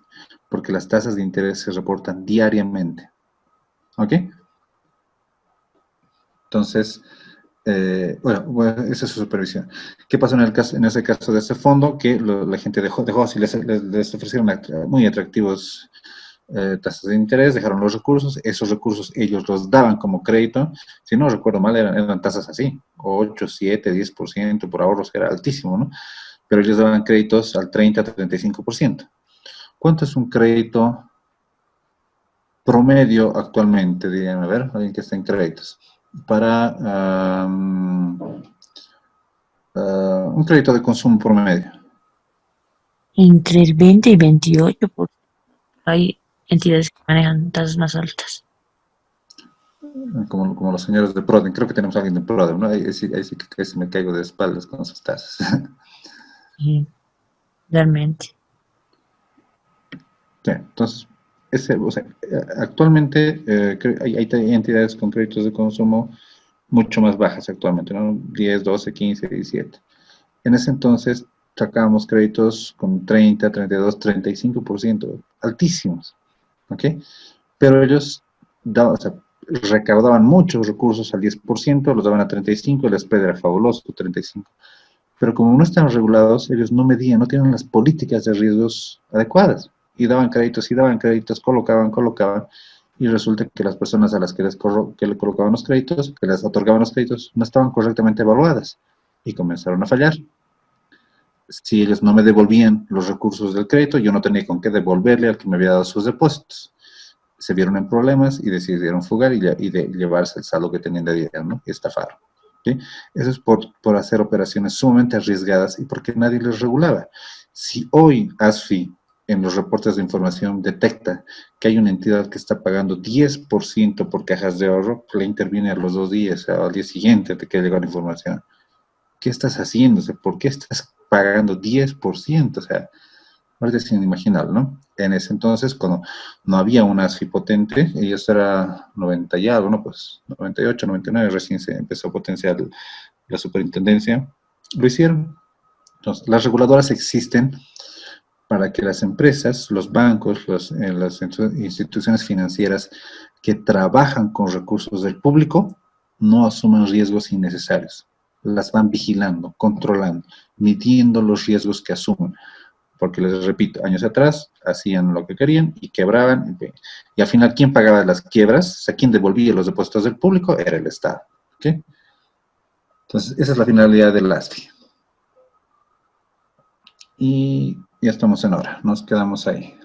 porque las tasas de interés se reportan diariamente. ¿Ok? Entonces, esa es su supervisión. ¿Qué pasó en ese caso de este fondo? Que la gente dejó si les ofrecieron muy atractivos tasas de interés, dejaron los recursos, esos recursos ellos los daban como crédito, si no recuerdo mal eran tasas así, 8, 7, 10% por ahorros, era altísimo, ¿no? Pero ellos daban créditos al 30, 35%. ¿Cuánto es un crédito promedio actualmente? Díganme, a ver, alguien que está en créditos. Para un crédito de consumo promedio. Entre el 20 y 28, porque hay entidades que manejan tasas más altas. Como los señores de Prodem, creo que tenemos a alguien de Prodem, ¿no? Ahí sí que casi me caigo de espaldas con sus tasas. Sí, realmente. Sí, entonces, actualmente hay entidades con créditos de consumo mucho más bajas actualmente, ¿no? 10, 12, 15, 17. En ese entonces sacábamos créditos con 30, 32, 35%, altísimos, ¿ok? Pero ellos recaudaban muchos recursos al 10%, los daban a 35%, el spread era fabuloso, 35%. Pero como no están regulados, ellos no medían, no tienen las políticas de riesgos adecuadas. Y daban créditos, colocaban, y resulta que las personas a las que le colocaban los créditos, que les otorgaban los créditos, no estaban correctamente evaluadas y comenzaron a fallar. Si ellos no me devolvían los recursos del crédito, yo no tenía con qué devolverle al que me había dado sus depósitos. Se vieron en problemas y decidieron fugar y llevarse el saldo que tenían de dinero, ¿no? Y estafaron. ¿Sí? Eso es por hacer operaciones sumamente arriesgadas y porque nadie les regulaba. Si hoy ASFI en los reportes de información detecta que hay una entidad que está pagando 10% por cajas de ahorro, le interviene a los 2 días, o al día siguiente de que llegó la información. ¿Qué estás haciendo? O sea, ¿por qué estás pagando 10%? O sea, ahorita es inimaginable, ¿no? En ese entonces, cuando no había una ASFI potente, y eso era 90 y algo, ¿no? Pues 98, 99, recién se empezó a potenciar la superintendencia, lo hicieron. Entonces, las reguladoras existen para que las empresas, los bancos, las instituciones financieras que trabajan con recursos del público no asuman riesgos innecesarios. Las van vigilando, controlando, midiendo los riesgos que asumen. Porque les repito, años atrás hacían lo que querían y quebraban. Y al final, ¿quién pagaba las quiebras? O sea, ¿quién devolvía los depósitos del público? Era el Estado. ¿Okay? Entonces, esa es la finalidad del ASFI. Y ya estamos en hora, nos quedamos ahí.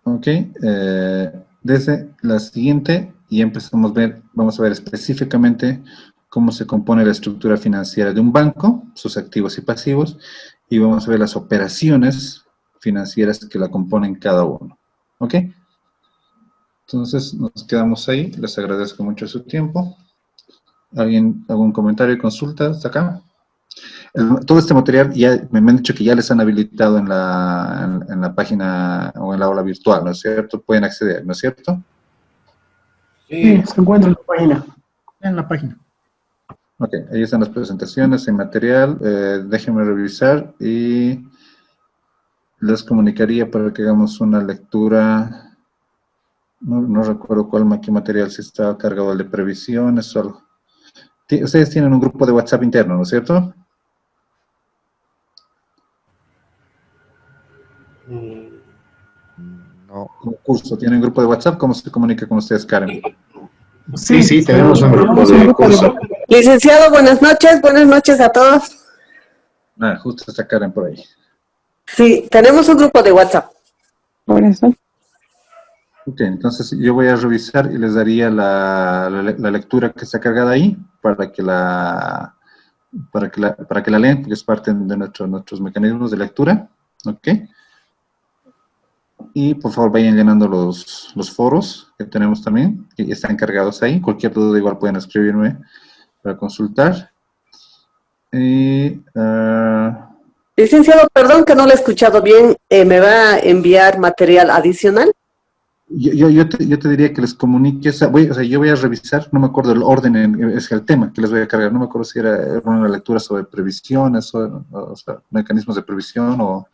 Ok, desde la siguiente, y empezamos a ver, vamos a ver específicamente cómo se compone la estructura financiera de un banco, sus activos y pasivos, y vamos a ver las operaciones financieras que la componen cada uno. ¿Ok? Entonces, nos quedamos ahí. Les agradezco mucho su tiempo. ¿Alguien, algún comentario y consulta hasta acá? Todo este material ya me han dicho que ya les han habilitado en la página o en la aula virtual, ¿no es cierto? Pueden acceder, ¿no es cierto? Sí, se encuentra en la página. En la página. Ok, ahí están las presentaciones en material. Déjenme revisar y les comunicaría para que hagamos una lectura. No recuerdo qué material, si está cargado el de previsiones o algo. Ustedes tienen un grupo de WhatsApp interno, ¿no es cierto? No. Como curso, ¿tienen grupo de WhatsApp? ¿Cómo se comunica con ustedes, Karen? Sí, tenemos un grupo de curso. Licenciado, buenas noches a todos. Justo está Karen por ahí. Sí, tenemos un grupo de WhatsApp. Buenas noches. Ok, entonces yo voy a revisar y les daría la lectura que está cargada ahí para que la lean, porque es parte de nuestros mecanismos de lectura. Ok. Y por favor vayan llenando los foros que tenemos también, que están cargados ahí. Cualquier duda igual pueden escribirme para consultar. Y, Licenciado, perdón que no lo he escuchado bien. ¿Me va a enviar material adicional? Yo te diría que les comuniques, yo voy a revisar, no me acuerdo el orden, es el tema que les voy a cargar, no me acuerdo si era una lectura sobre previsiones, o sea, mecanismos de previsión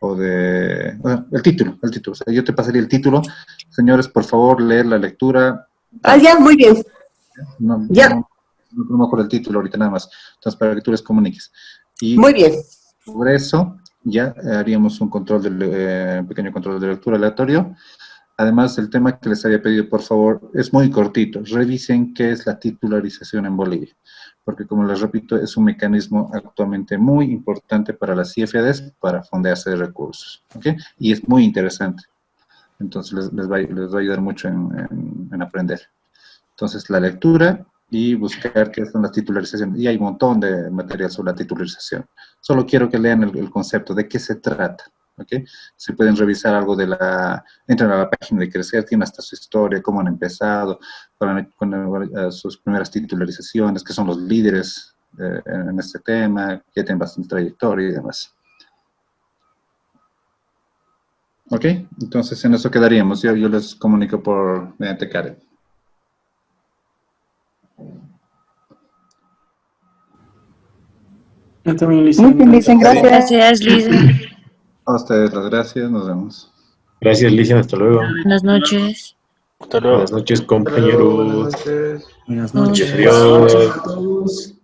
el título, o sea, yo te pasaría el título, señores, por favor, leer la lectura. Ya, muy bien. No me acuerdo el título ahorita nada más, entonces para que tú les comuniques. Y muy bien. Sobre eso, ya haríamos un pequeño control de lectura aleatorio. Además, el tema que les había pedido, por favor, es muy cortito. Revisen qué es la titularización en Bolivia, porque como les repito, es un mecanismo actualmente muy importante para las CFDs para fondearse de recursos, ¿ok? Y es muy interesante. Entonces, les va a ayudar mucho en aprender. Entonces, la lectura y buscar qué son las titularizaciones. Y hay un montón de material sobre la titularización. Solo quiero que lean el concepto, de qué se trata. ¿Okay? Si pueden revisar algo entran a la página de Crecer, tienen hasta su historia, cómo han empezado, con sus primeras titularizaciones, que son los líderes en este tema, que tienen bastante trayectoria y demás. ¿Ok? Entonces en eso quedaríamos. Yo les comunico mediante Karen. Yo también, Lisa. Muy bien, Lisa, gracias. Gracias, Lisa. A ustedes las gracias, nos vemos. Gracias, Lisa, hasta luego. Buenas noches. Hasta luego. Buenas noches, compañeros. Buenas noches. Adiós.